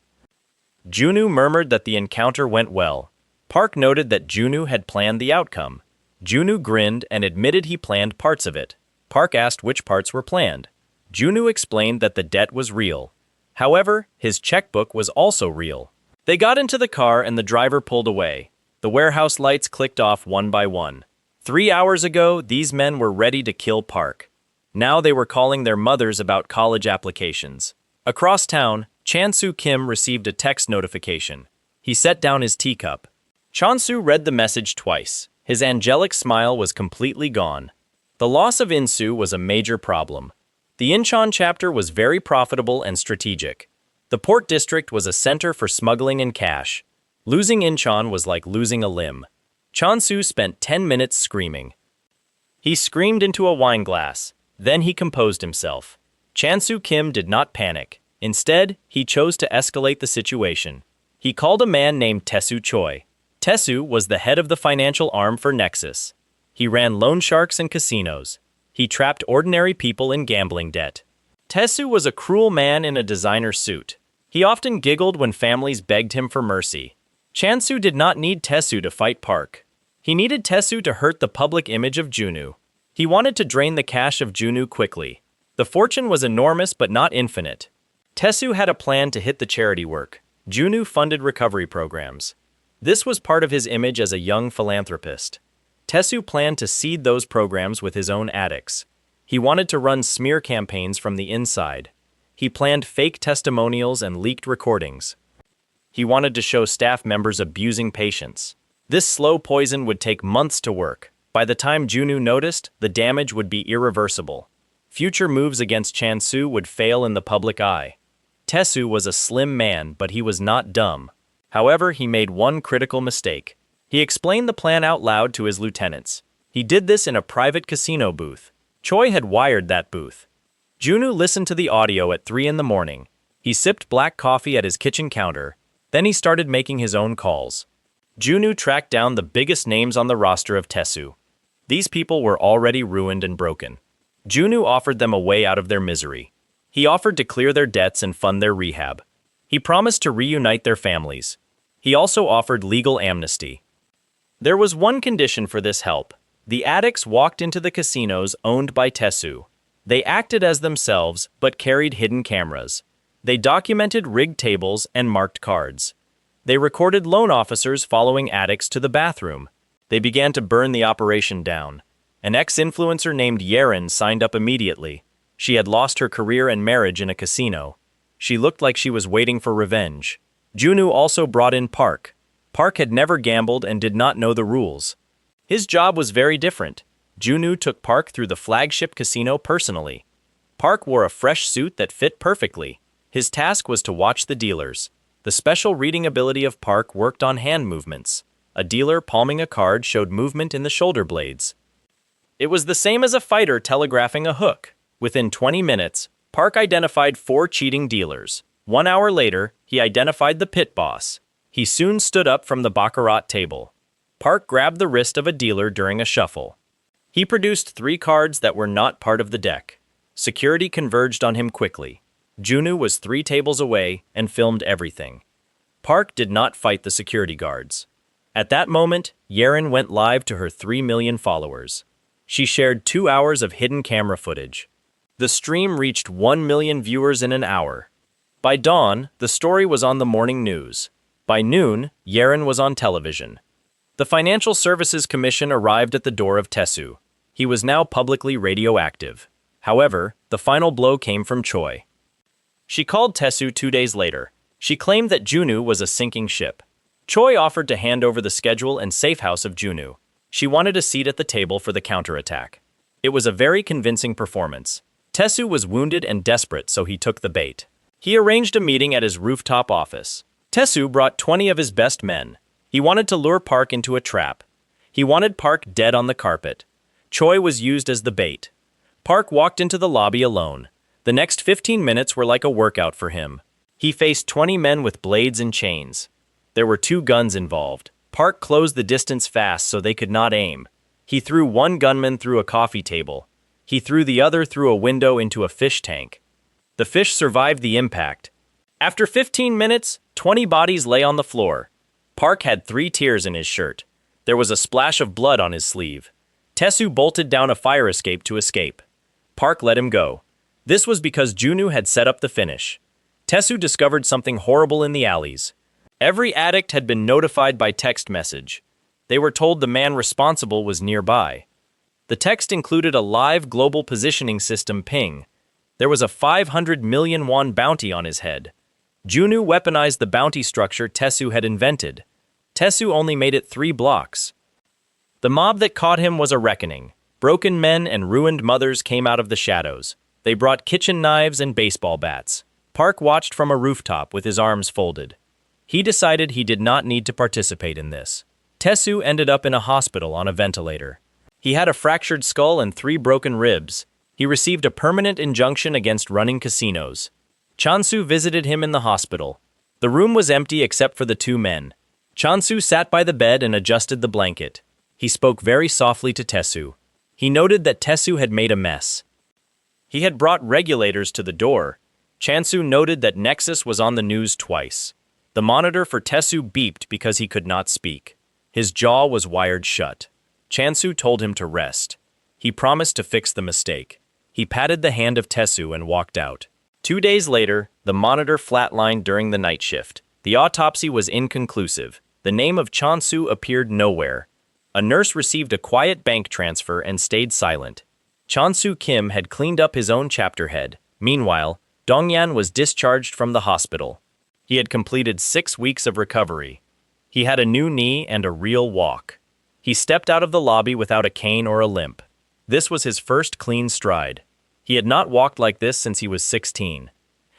Speaker 1: Junwoo murmured that the encounter went well. Park noted that Junwoo had planned the outcome. Junwoo grinned and admitted he planned parts of it. Park asked which parts were planned. Junwoo explained that the debt was real. However, his checkbook was also real. They got into the car and the driver pulled away. The warehouse lights clicked off one by one. 3 hours ago, these men were ready to kill Park. Now they were calling their mothers about college applications. Across town, Chan-soo Kim received a text notification. He set down his teacup. Chan-soo read the message twice. His angelic smile was completely gone. The loss of Insu was a major problem. The Incheon chapter was very profitable and strategic. The port district was a center for smuggling and cash. Losing Incheon was like losing a limb. Chan-soo spent 10 minutes screaming. He screamed into a wine glass. Then he composed himself. Chan-soo Kim did not panic. Instead, he chose to escalate the situation. He called a man named Tae-soo Choi. Tae-soo was the head of the financial arm for Nexus. He ran loan sharks and casinos. He trapped ordinary people in gambling debt. Tae-soo was a cruel man in a designer suit. He often giggled when families begged him for mercy. Chan-soo did not need Tae-soo to fight Park. He needed Tae-soo to hurt the public image of Junwoo. He wanted to drain the cash of Junwoo quickly. The fortune was enormous but not infinite. Tae-soo had a plan to hit the charity work. Junwoo funded recovery programs. This was part of his image as a young philanthropist. Tae-soo planned to seed those programs with his own addicts. He wanted to run smear campaigns from the inside. He planned fake testimonials and leaked recordings. He wanted to show staff members abusing patients. This slow poison would take months to work. By the time Junwoo noticed, the damage would be irreversible. Future moves against Chan-soo would fail in the public eye. Tae-soo was a slim man, but he was not dumb. However, he made one critical mistake. He explained the plan out loud to his lieutenants. He did this in a private casino booth. Choi had wired that booth. Junwoo listened to the audio at 3 in the morning. He sipped black coffee at his kitchen counter. Then he started making his own calls. Junwoo tracked down the biggest names on the roster of Tae-soo. These people were already ruined and broken. Junwoo offered them a way out of their misery. He offered to clear their debts and fund their rehab. He promised to reunite their families. He also offered legal amnesty. There was one condition for this help. The addicts walked into the casinos owned by Tae-soo. They acted as themselves, but carried hidden cameras. They documented rigged tables and marked cards. They recorded loan officers following addicts to the bathroom. They began to burn the operation down. An ex-influencer named Yerin signed up immediately. She had lost her career and marriage in a casino. She looked like she was waiting for revenge. Junwoo also brought in Park. Park had never gambled and did not know the rules. His job was very different. Junwoo took Park through the flagship casino personally. Park wore a fresh suit that fit perfectly. His task was to watch the dealers. The special reading ability of Park worked on hand movements. A dealer palming a card showed movement in the shoulder blades. It was the same as a fighter telegraphing a hook. Within 20 minutes, Park identified 4 cheating dealers. 1 hour later, he identified the pit boss. He soon stood up from the baccarat table. Park grabbed the wrist of a dealer during a shuffle. He produced 3 cards that were not part of the deck. Security converged on him quickly. Junwoo was 3 tables away and filmed everything. Park did not fight the security guards. At that moment, Yerin went live to her 3 million followers. She shared 2 hours of hidden camera footage. The stream reached 1 million viewers in an hour. By dawn, the story was on the morning news. By noon, Yerin was on television. The Financial Services Commission arrived at the door of Tae-soo. He was now publicly radioactive. However, the final blow came from Choi. She called Tae-soo 2 days later. She claimed that Junwoo was a sinking ship. Choi offered to hand over the schedule and safe house of Junwoo. She wanted a seat at the table for the counterattack. It was a very convincing performance. Tae-soo was wounded and desperate, so he took the bait. He arranged a meeting at his rooftop office. Tae-soo brought 20 of his best men. He wanted to lure Park into a trap. He wanted Park dead on the carpet. Choi was used as the bait. Park walked into the lobby alone. The next 15 minutes were like a workout for him. He faced 20 men with blades and chains. There were 2 guns involved. Park closed the distance fast so they could not aim. He threw one gunman through a coffee table. He threw the other through a window into a fish tank. The fish survived the impact. After 15 minutes, 20 bodies lay on the floor. Park had 3 tears in his shirt. There was a splash of blood on his sleeve. Tesu bolted down a fire escape to escape. Park let him go. This was because Junu had set up the finish. Tesu discovered something horrible in the alleys. Every addict had been notified by text message. They were told the man responsible was nearby. The text included a live global positioning system ping. There was a 500 million won bounty on his head. Junu weaponized the bounty structure Tesu had invented. Tesu only made it 3 blocks. The mob that caught him was a reckoning. Broken men and ruined mothers came out of the shadows. They brought kitchen knives and baseball bats. Park watched from a rooftop with his arms folded. He decided he did not need to participate in this. Tesu ended up in a hospital on a ventilator. He had a fractured skull and 3 broken ribs. He received a permanent injunction against running casinos. Chansu visited him in the hospital. The room was empty except for the 2 men. Chansu sat by the bed and adjusted the blanket. He spoke very softly to Tesu. He noted that Tesu had made a mess. He had brought regulators to the door. Chansu noted that Nexus was on the news twice. The monitor for Tesu beeped because he could not speak. His jaw was wired shut. Chansu told him to rest. He promised to fix the mistake. He patted the hand of Tesu and walked out. 2 days later, the monitor flatlined during the night shift. The autopsy was inconclusive. The name of Chansu appeared nowhere. A nurse received a quiet bank transfer and stayed silent. Chansu Kim had cleaned up his own chapter head. Meanwhile, Dongyan was discharged from the hospital. He had completed 6 weeks of recovery. He had a new knee and a real walk. He stepped out of the lobby without a cane or a limp. This was his first clean stride. He had not walked like this since he was 16.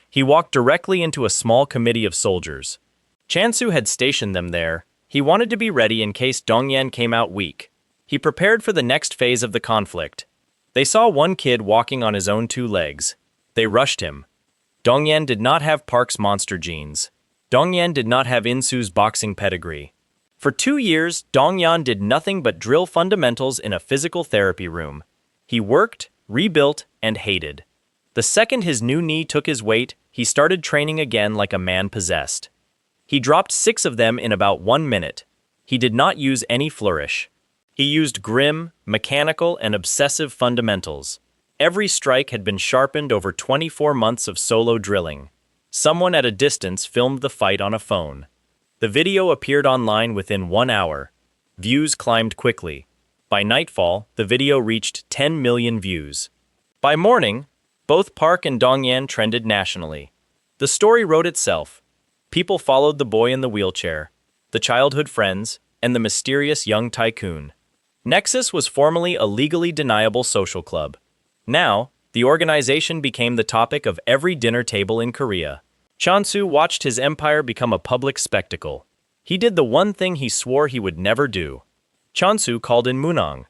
Speaker 1: He walked directly into a small committee of soldiers. Chansu had stationed them there. He wanted to be ready in case Dongyan came out weak. He prepared for the next phase of the conflict. They saw one kid walking on his own 2 legs. They rushed him. Dongyan did not have Park's monster genes. Dongyan did not have Insu's boxing pedigree. For 2 years, Dongyan did nothing but drill fundamentals in a physical therapy room. He worked, rebuilt, and hated. The second his new knee took his weight, he started training again like a man possessed. He dropped 6 of them in about 1 minute. He did not use any flourish. He used grim, mechanical, and obsessive fundamentals. Every strike had been sharpened over 24 months of solo drilling. Someone at a distance filmed the fight on a phone. The video appeared online within 1 hour. Views climbed quickly. By nightfall, the video reached 10 million views. By morning, both Park and Dongyan trended nationally. The story wrote itself. People followed the boy in the wheelchair, the childhood friends, and the mysterious young tycoon. Nexus was formerly a legally deniable social club. Now, the organization became the topic of every dinner table in Korea. Chansu watched his empire become a public spectacle. He did the one thing he swore he would never do. Chansu called in Munong.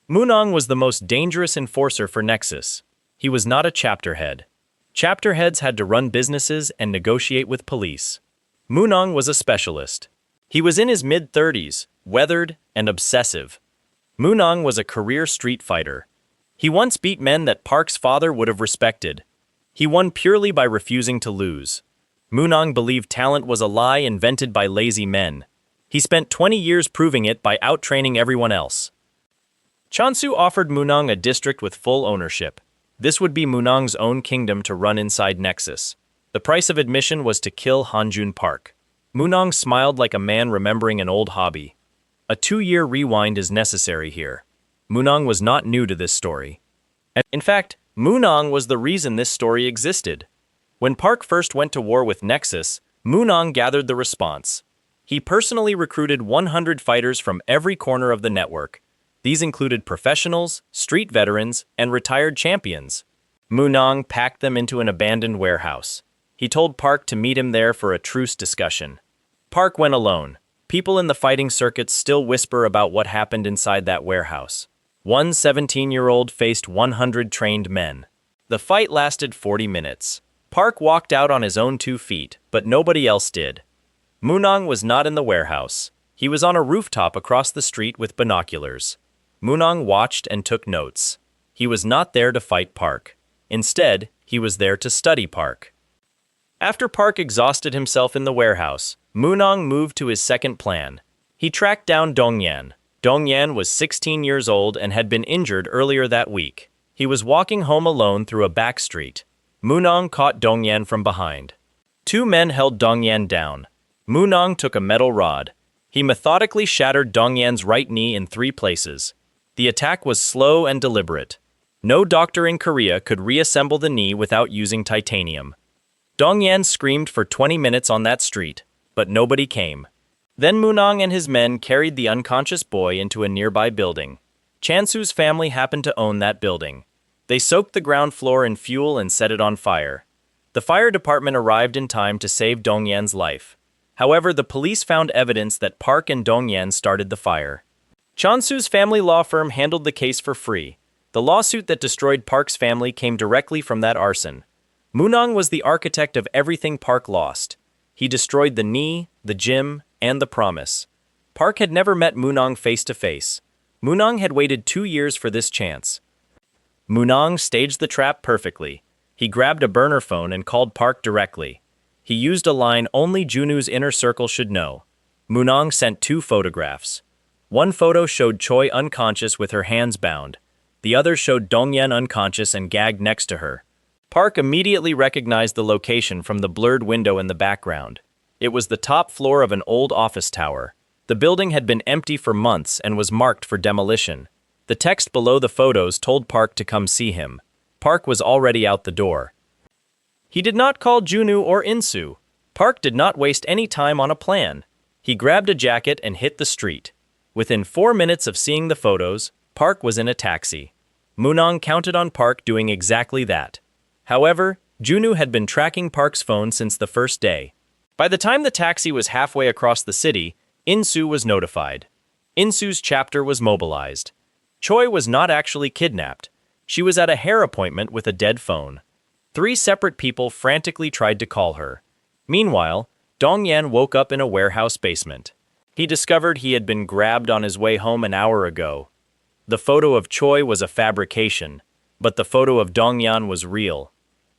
Speaker 1: Munong was the most dangerous enforcer for Nexus. He was not a chapter head. Chapter heads had to run businesses and negotiate with police. Munong was a specialist. He was in his mid-30s, weathered, and obsessive. Munong was a career street fighter. He once beat men that Park's father would have respected. He won purely by refusing to lose. Munong believed talent was a lie invented by lazy men. He spent 20 years proving it by out-training everyone else. Chansu offered Munong a district with full ownership. This would be Munong's own kingdom to run inside Nexus. The price of admission was to kill Hanjun Park. Munong smiled like a man remembering an old hobby. A 2-year rewind is necessary here. Munong was not new to this story. In fact, Munong was the reason this story existed. When Park first went to war with Nexus, Munong gathered the response. He personally recruited 100 fighters from every corner of the network. These included professionals, street veterans, and retired champions. Munong packed them into an abandoned warehouse. He told Park to meet him there for a truce discussion. Park went alone. People in the fighting circuits still whisper about what happened inside that warehouse. One 17-year-old faced 100 trained men. The fight lasted 40 minutes. Park walked out on his own 2 feet, but nobody else did. Munong was not in the warehouse. He was on a rooftop across the street with binoculars. Munong watched and took notes. He was not there to fight Park. Instead, He was there to study Park. After Park exhausted himself in the warehouse, Moonong moved to his second plan. He tracked down Dongyan. Dongyan was 16 years old and had been injured earlier that week. He was walking home alone through a back street. Moonong caught Dongyan from behind. Two men held Dongyan down. Moonong took a metal rod. He methodically shattered Dongyan's right knee in 3 places. The attack was slow and deliberate. No doctor in Korea could reassemble the knee without using titanium. Dongyan screamed for 20 minutes on that street, but nobody came. Then Moonong and his men carried the unconscious boy into a nearby building. Chansu's family happened to own that building. They soaked the ground floor in fuel and set it on fire. The fire department arrived in time to save Dongyan's life. However, the police found evidence that Park and Dongyan started the fire. Chansu's family law firm handled the case for free. The lawsuit that destroyed Park's family came directly from that arson. Moonong was the architect of everything Park lost. He destroyed the knee, the gym, and the promise. Park had never met Moonong face to face. Moonong had waited 2 years for this chance. Moonong staged the trap perfectly. He grabbed a burner phone and called Park directly. He used a line only Junu's inner circle should know. Moonong sent 2 photographs. One photo showed Choi unconscious with her hands bound. The other showed Dongyan unconscious and gagged next to her. Park immediately recognized the location from the blurred window in the background. It was the top floor of an old office tower. The building had been empty for months and was marked for demolition. The text below the photos told Park to come see him. Park was already out the door. He did not call Junu or Insu. Park did not waste any time on a plan. He grabbed a jacket and hit the street. Within 4 minutes of seeing the photos, Park was in a taxi. Moonong counted on Park doing exactly that. However, Junu had been tracking Park's phone since the first day. By the time the taxi was halfway across the city, Insu was notified. Insu's chapter was mobilized. Choi was not actually kidnapped. She was at a hair appointment with a dead phone. 3 separate people frantically tried to call her. Meanwhile, Dongyan woke up in a warehouse basement. He discovered he had been grabbed on his way home an hour ago. The photo of Choi was a fabrication, but the photo of Dongyan was real.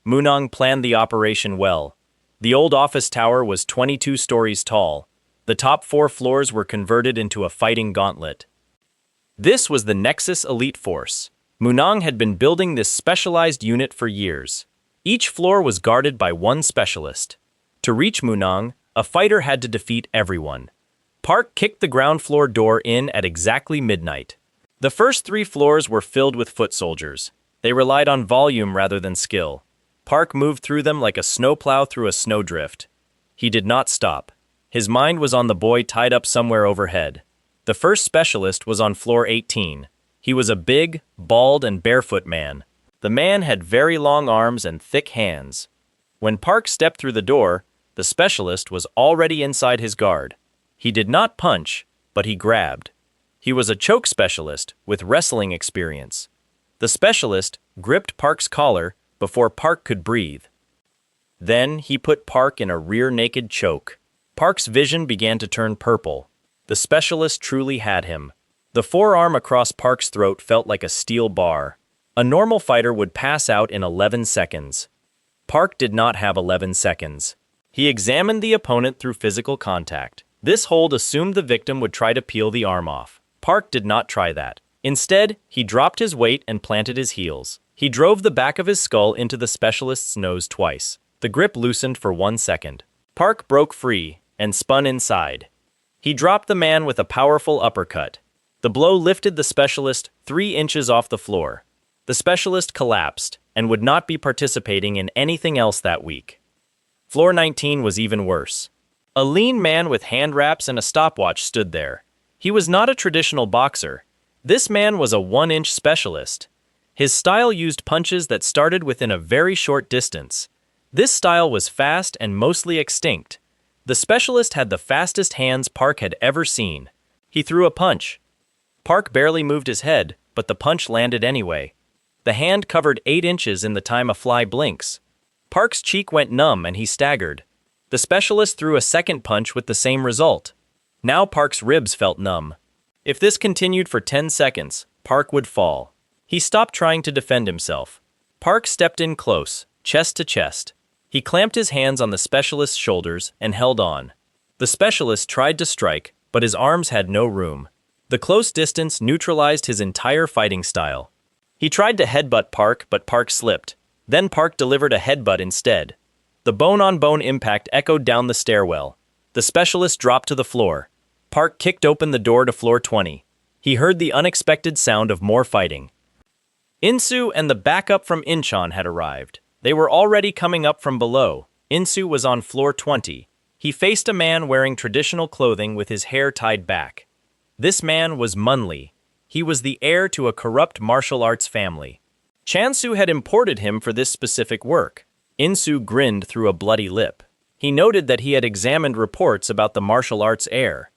Speaker 1: Moonong planned the operation well. The old office tower was 22 stories tall. The top 4 floors were converted into a fighting gauntlet. This was the Nexus Elite Force. Moonong had been building this specialized unit for years. Each floor was guarded by 1 specialist. To reach Moonong, a fighter had to defeat everyone. Park kicked the ground floor door in at exactly midnight. The first 3 floors were filled with foot soldiers. They relied on volume rather than skill. Park moved through them like a snowplow through a snowdrift. He did not stop. His mind was on the boy tied up somewhere overhead. The first specialist was on floor 18. He was a big, bald, and barefoot man. The man had very long arms and thick hands. When Park stepped through the door, the specialist was already inside his guard. He did not punch, but he grabbed. He was a choke specialist with wrestling experience. The specialist gripped Park's collar before Park could breathe. Then he put Park in a rear-naked choke. Park's vision began to turn purple. The specialist truly had him. The forearm across Park's throat felt like a steel bar. A normal fighter would pass out in 11 seconds. Park did not have 11 seconds. He examined the opponent through physical contact. This hold assumed the victim would try to peel the arm off. Park did not try that. Instead, he dropped his weight and planted his heels. He drove the back of his skull into the specialist's nose twice. The grip loosened for 1 second. Park broke free and spun inside. He dropped the man with a powerful uppercut. The blow lifted the specialist 3 inches off the floor. The specialist collapsed and would not be participating in anything else that week. Floor 19 was even worse. A lean man with hand wraps and a stopwatch stood there. He was not a traditional boxer. This man was a 1-inch specialist. His style used punches that started within a very short distance. This style was fast and mostly extinct. The specialist had the fastest hands Park had ever seen. He threw a punch. Park barely moved his head, but the punch landed anyway. The hand covered 8 inches in the time a fly blinks. Park's cheek went numb and he staggered. The specialist threw a second punch with the same result. Now Park's ribs felt numb. If this continued for 10 seconds, Park would fall. He stopped trying to defend himself. Park stepped in close, chest to chest. He clamped his hands on the specialist's shoulders and held on. The specialist tried to strike, but his arms had no room. The close distance neutralized his entire fighting style. He tried to headbutt Park, but Park slipped. Then Park delivered a headbutt instead. The bone-on-bone impact echoed down the stairwell. The specialist dropped to the floor. Park kicked open the door to floor 20. He heard the unexpected sound of more fighting. Insu and the backup from Incheon had arrived. They were already coming up from below. Insu was on floor 20. He faced a man wearing traditional clothing with his hair tied back. This man was Munli. He was the heir to a corrupt martial arts family. Chansu had imported him for this specific work. Insu grinned through a bloody lip. He noted that he had examined reports about the martial arts heir.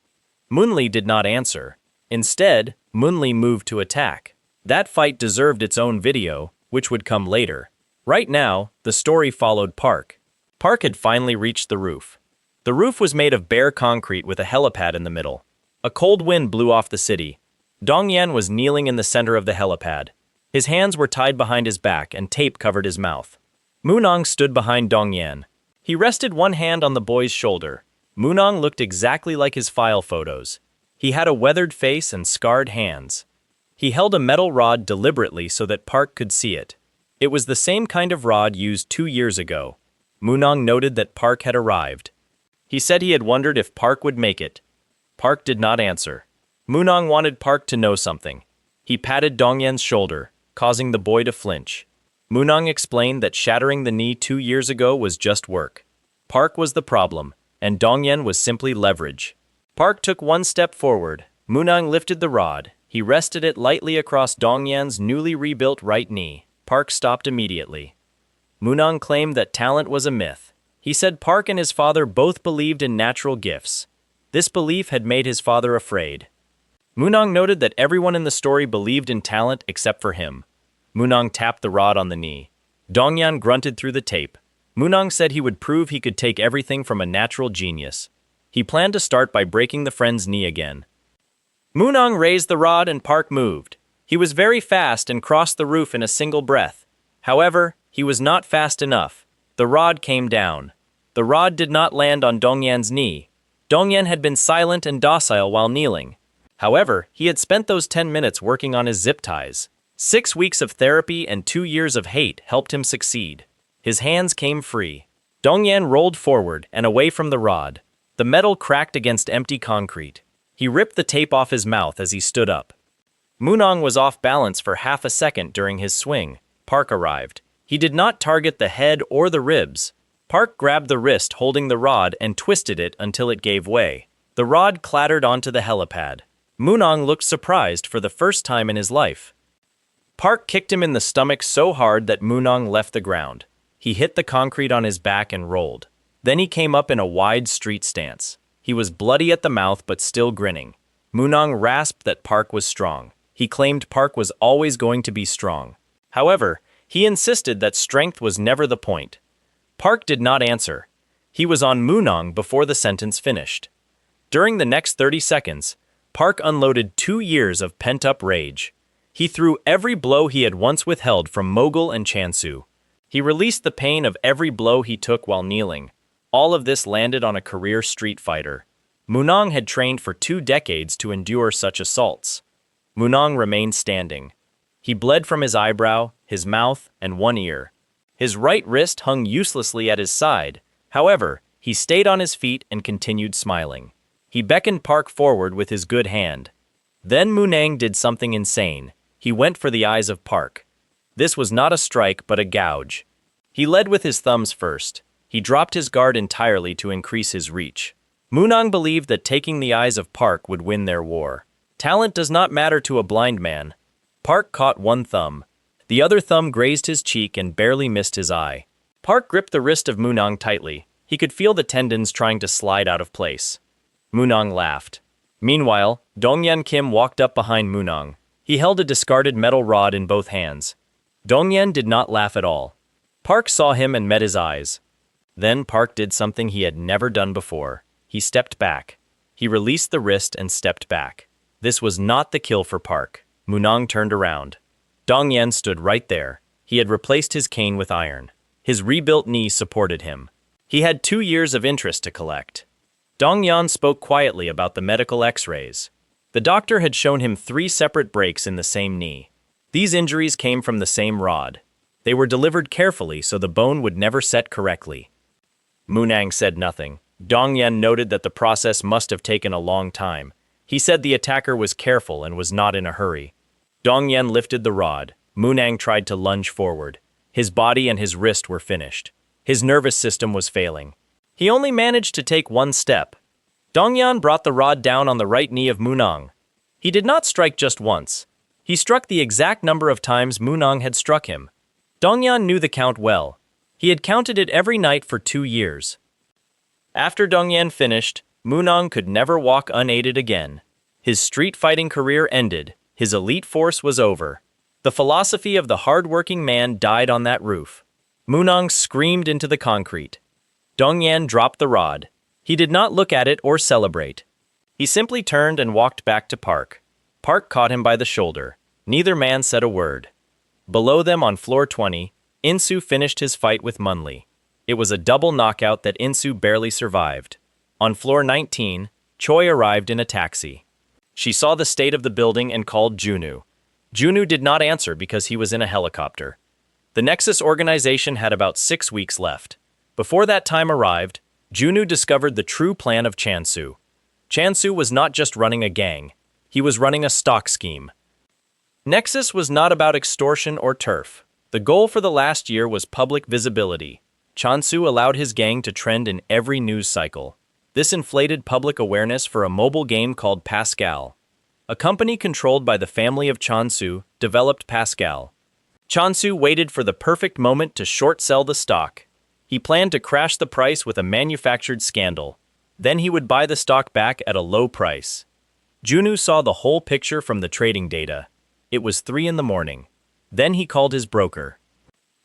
Speaker 1: Munli did not answer. Instead, Munli moved to attack. That fight deserved its own video, which would come later. Right now, the story followed Park. Park had finally reached the roof. The roof was made of bare concrete with a helipad in the middle. A cold wind blew off the city. Dongyan was kneeling in the center of the helipad. His hands were tied behind his back and tape covered his mouth. Moonong stood behind Dongyan. He rested one hand on the boy's shoulder. Moonong looked exactly like his file photos. He had a weathered face and scarred hands. He held a metal rod deliberately so that Park could see it. It was the same kind of rod used 2 years ago. Moonong noted that Park had arrived. He said he had wondered if Park would make it. Park did not answer. Moonong wanted Park to know something. He patted Dongyan's shoulder, causing the boy to flinch. Moonong explained that shattering the knee 2 years ago was just work. Park was the problem, and Dongyan was simply leverage. Park took one step forward. Moonong lifted the rod. He rested it lightly across Dongyan's newly rebuilt right knee. Park stopped immediately. Moonong claimed that talent was a myth. He said Park and his father both believed in natural gifts. This belief had made his father afraid. Moonong noted that everyone in the story believed in talent except for him. Moonong tapped the rod on the knee. Dongyan grunted through the tape. Moonong said he would prove he could take everything from a natural genius. He planned to start by breaking the friend's knee again. Moonong raised the rod and Park moved. He was very fast and crossed the roof in a single breath. However, he was not fast enough. The rod came down. The rod did not land on Dongyan's knee. Dongyan had been silent and docile while kneeling. However, he had spent those 10 minutes working on his zip ties. 6 weeks of therapy and 2 years of hate helped him succeed. His hands came free. Dongyan rolled forward and away from the rod. The metal cracked against empty concrete. He ripped the tape off his mouth as he stood up. Moonong was off balance for half a second during his swing. Park arrived. He did not target the head or the ribs. Park grabbed the wrist holding the rod and twisted it until it gave way. The rod clattered onto the helipad. Moonong looked surprised for the first time in his life. Park kicked him in the stomach so hard that Moonong left the ground. He hit the concrete on his back and rolled. Then he came up in a wide street stance. He was bloody at the mouth but still grinning. Moonong rasped that Park was strong. He claimed Park was always going to be strong. However, he insisted that strength was never the point. Park did not answer. He was on Moonong before the sentence finished. During the next 30 seconds, Park unloaded 2 years of pent-up rage. He threw every blow he had once withheld from Mogul and Chansu. He released the pain of every blow he took while kneeling. All of this landed on a career street fighter. Moonong had trained for 2 decades to endure such assaults. Moonong remained standing. He bled from his eyebrow, his mouth, and one ear. His right wrist hung uselessly at his side. However, he stayed on his feet and continued smiling. He beckoned Park forward with his good hand. Then Moonong did something insane. He went for the eyes of Park. This was not a strike but a gouge. He led with his thumbs first. He dropped his guard entirely to increase his reach. Moonong believed that taking the eyes of Park would win their war. Talent does not matter to a blind man. Park caught one thumb. The other thumb grazed his cheek and barely missed his eye. Park gripped the wrist of Moonong tightly. He could feel the tendons trying to slide out of place. Moonong laughed. Meanwhile, Dongyan Kim walked up behind Moonong. He held a discarded metal rod in both hands. Dongyan did not laugh at all. Park saw him and met his eyes. Then Park did something he had never done before. He stepped back. He released the wrist and stepped back. This was not the kill for Park. Moonong turned around. Dongyan stood right there. He had replaced his cane with iron. His rebuilt knee supported him. He had 2 years of interest to collect. Dongyan spoke quietly about the medical x-rays. The doctor had shown him 3 separate breaks in the same knee. These injuries came from the same rod. They were delivered carefully so the bone would never set correctly. Munang said nothing. Dongyan noted that the process must have taken a long time. He said the attacker was careful and was not in a hurry. Dongyan lifted the rod. Munang tried to lunge forward. His body and his wrist were finished. His nervous system was failing. He only managed to take 1 step. Dongyan brought the rod down on the right knee of Munang. He did not strike just once. He struck the exact number of times Munang had struck him. Dongyan knew the count well. He had counted it every night for 2 years. After Dongyan finished, Munang could never walk unaided again. His street fighting career ended. His elite force was over. The philosophy of the hard-working man died on that roof. Munang screamed into the concrete. Dongyan dropped the rod. He did not look at it or celebrate. He simply turned and walked back to Park. Park caught him by the shoulder. Neither man said a word. Below them on floor 20, Insu finished his fight with Munli. It was a double knockout that Insu barely survived. On floor 19, Choi arrived in a taxi. She saw the state of the building and called Junu. Junu did not answer because he was in a helicopter. The Nexus organization had about 6 weeks left. Before that time arrived, Junu discovered the true plan of Chansu. Chansu was not just running a gang. He was running a stock scheme. Nexus was not about extortion or turf. The goal for the last year was public visibility. Chansu allowed his gang to trend in every news cycle. This inflated public awareness for a mobile game called Pascal. A company controlled by the family of Chansu developed Pascal. Chansu waited for the perfect moment to short sell the stock. He planned to crash the price with a manufactured scandal. Then he would buy the stock back at a low price. Junu saw the whole picture from the trading data. It was 3 in the morning. Then he called his broker.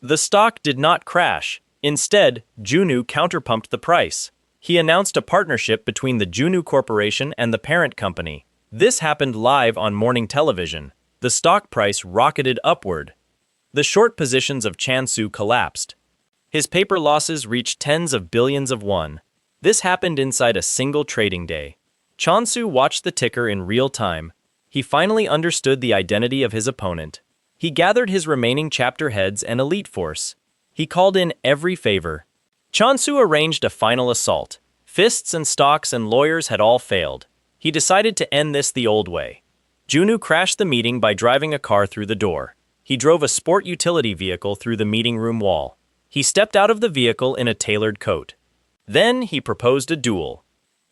Speaker 1: The stock did not crash. Instead, Junu counterpumped the price. He announced a partnership between the Junu Corporation and the parent company. This happened live on morning television. The stock price rocketed upward. The short positions of Chansu collapsed. His paper losses reached tens of billions of won. This happened inside a single trading day. Chansu watched the ticker in real time. He finally understood the identity of his opponent. He gathered his remaining chapter heads and elite force. He called in every favor. Chansu arranged a final assault. Fists and stocks and lawyers had all failed. He decided to end this the old way. Junu crashed the meeting by driving a car through the door. He drove a sport utility vehicle through the meeting room wall. He stepped out of the vehicle in a tailored coat. Then he proposed a duel.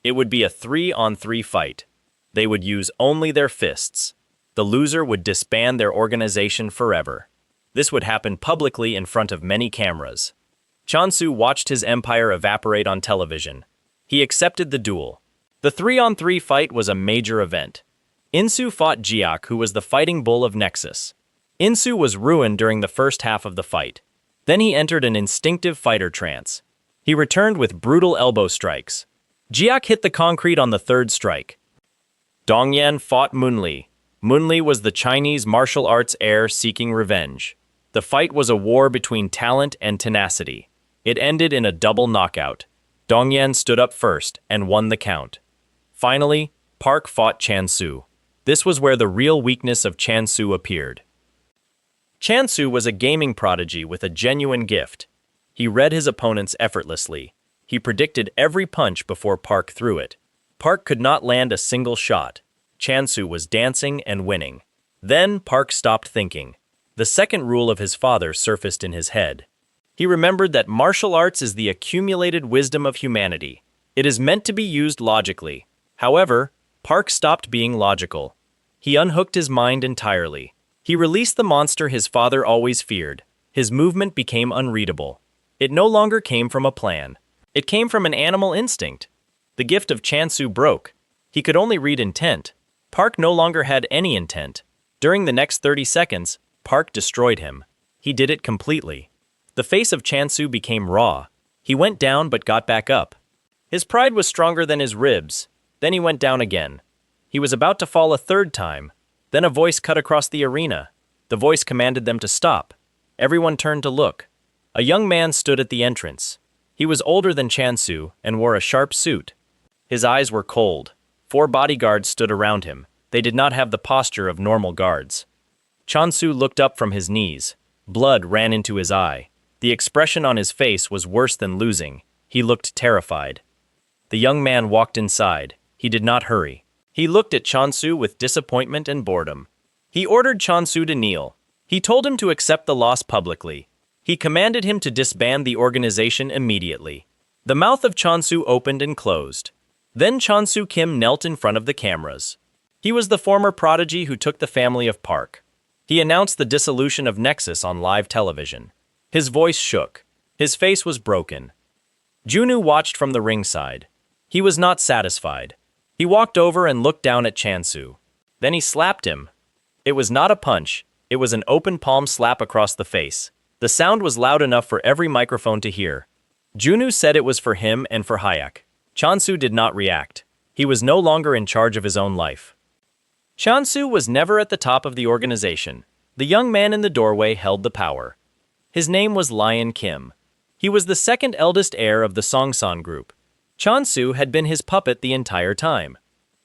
Speaker 1: It would be a 3-on-3 fight. They would use only their fists. The loser would disband their organization forever. This would happen publicly in front of many cameras. Chansu watched his empire evaporate on television. He accepted the duel. The 3-on-3 fight was a major event. Insu fought Jiak, who was the fighting bull of Nexus. Insu was ruined during the first half of the fight. Then he entered an instinctive fighter trance. He returned with brutal elbow strikes. Jiak hit the concrete on the 3rd strike. Dongyan fought Munli. Munli was the Chinese martial arts heir seeking revenge. The fight was a war between talent and tenacity. It ended in a double knockout. Dongyan stood up first and won the count. Finally, Park fought Chansu. This was where the real weakness of Chansu appeared. Chansu was a gaming prodigy with a genuine gift. He read his opponents effortlessly. He predicted every punch before Park threw it. Park could not land a single shot. Chansu was dancing and winning. Then Park stopped thinking. The second rule of his father surfaced in his head. He remembered that martial arts is the accumulated wisdom of humanity. It is meant to be used logically. However, Park stopped being logical. He unhooked his mind entirely. He released the monster his father always feared. His movement became unreadable. It no longer came from a plan. It came from an animal instinct. The gift of Chansu broke. He could only read intent. Park no longer had any intent. During the next 30 seconds, Park destroyed him. He did it completely. The face of Chansu became raw. He went down but got back up. His pride was stronger than his ribs. Then he went down again. He was about to fall a 3rd time. Then a voice cut across the arena. The voice commanded them to stop. Everyone turned to look. A young man stood at the entrance. He was older than Chansu and wore a sharp suit. His eyes were cold. 4 bodyguards stood around him. They did not have the posture of normal guards. Chansu looked up from his knees. Blood ran into his eye. The expression on his face was worse than losing. He looked terrified. The young man walked inside. He did not hurry. He looked at Chansu with disappointment and boredom. He ordered Chansu to kneel. He told him to accept the loss publicly. He commanded him to disband the organization immediately. The mouth of Chansu opened and closed. Then Chansu Kim knelt in front of the cameras. He was the former prodigy who took the family of Park. He announced the dissolution of Nexus on live television. His voice shook. His face was broken. Junu watched from the ringside. He was not satisfied. He walked over and looked down at Chansu. Then he slapped him. It was not a punch. It was an open palm slap across the face. The sound was loud enough for every microphone to hear. Junu said it was for him and for Hayak. Chansu did not react. He was no longer in charge of his own life. Chansu was never at the top of the organization. The young man in the doorway held the power. His name was Lion Kim. He was the second eldest heir of the Songsan group. Chansu had been his puppet the entire time.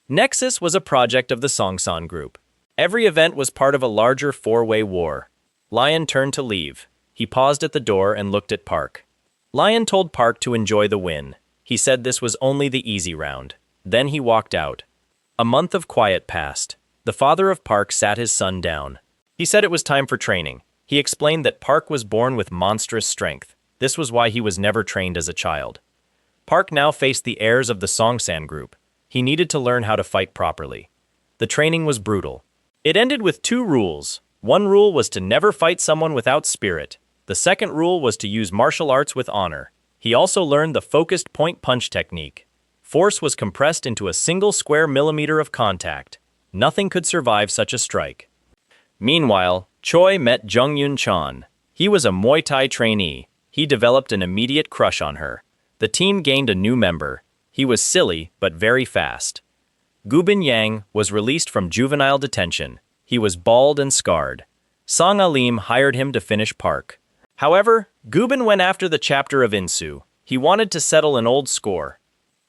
Speaker 1: Nexus was a project of the Songsan group. Every event was part of a larger 4-way war. Lion turned to leave. He paused at the door and looked at Park. Lion told Park to enjoy the win. He said this was only the easy round. Then he walked out. A month of quiet passed. The father of Park sat his son down. He said it was time for training. He explained that Park was born with monstrous strength. This was why he was never trained as a child. Park now faced the heirs of the Songsan group. He needed to learn how to fight properly. The training was brutal. It ended with 2 rules. One rule was to never fight someone without spirit. The second rule was to use martial arts with honor. He also learned the focused point punch technique. Force was compressed into a single square millimeter of contact. Nothing could survive such a strike. Meanwhile, Choi met Jung Yun Chan. He was a Muay Thai trainee. He developed an immediate crush on her. The team gained a new member. He was silly, but very fast. Gubin Yang was released from juvenile detention. He was bald and scarred. Song Alim hired him to finish Park. However, Gubin went after the chapter of Insu. He wanted to settle an old score.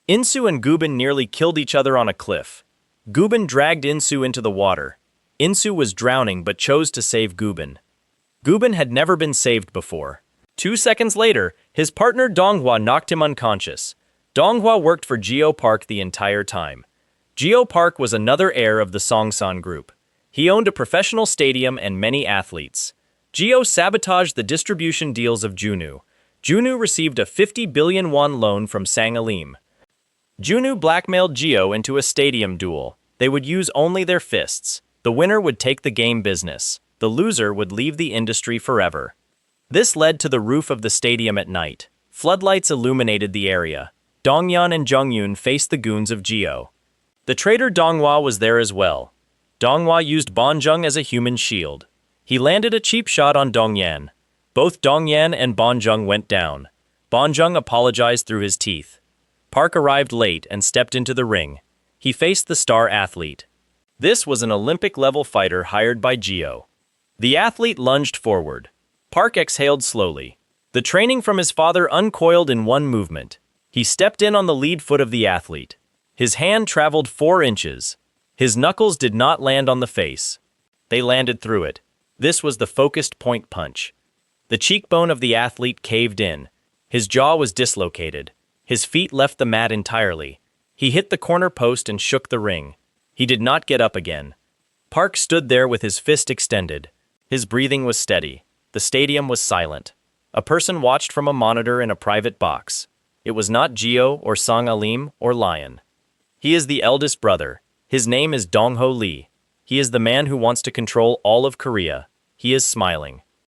Speaker 1: Insu and Gubin nearly killed each other on a cliff. Gubin dragged Insu into the water. Insu was drowning but chose to save Gubin. Gubin had never been saved before. 2 seconds later, his partner Donghua knocked him unconscious. Donghua worked for Geo Park the entire time. Geo Park was another heir of the Songsan group. He owned a professional stadium and many athletes. Geo sabotaged the distribution deals of Junu. Junu received a 50 billion won loan from Sang Alim. Junu blackmailed Geo into a stadium duel. They would use only their fists. The winner would take the game business. The loser would leave the industry forever. This led to the roof of the stadium at night. Floodlights illuminated the area. Dongyan and Jungyun faced the goons of Geo. The traitor Donghua was there as well. Donghua used Bonjung as a human shield. He landed a cheap shot on Dongyan. Both Dongyan and Bonjung went down. Bonjung apologized through his teeth. Park arrived late and stepped into the ring. He faced the star athlete. This was an Olympic-level fighter hired by Geo. The athlete lunged forward. Park exhaled slowly. The training from his father uncoiled in one movement. He stepped in on the lead foot of the athlete. His hand traveled 4 inches. His knuckles did not land on the face. They landed through it. This was the focused point punch. The cheekbone of the athlete caved in. His jaw was dislocated. His feet left the mat entirely. He hit the corner post and shook the ring. He did not get up again. Park stood there with his fist extended. His breathing was steady. The stadium was silent. A person watched from a monitor in a private box. It was not Geo or Sang Alim or Lion. He is the eldest brother. His name is Dongho Lee. He is the man who wants to control all of Korea. He is smiling.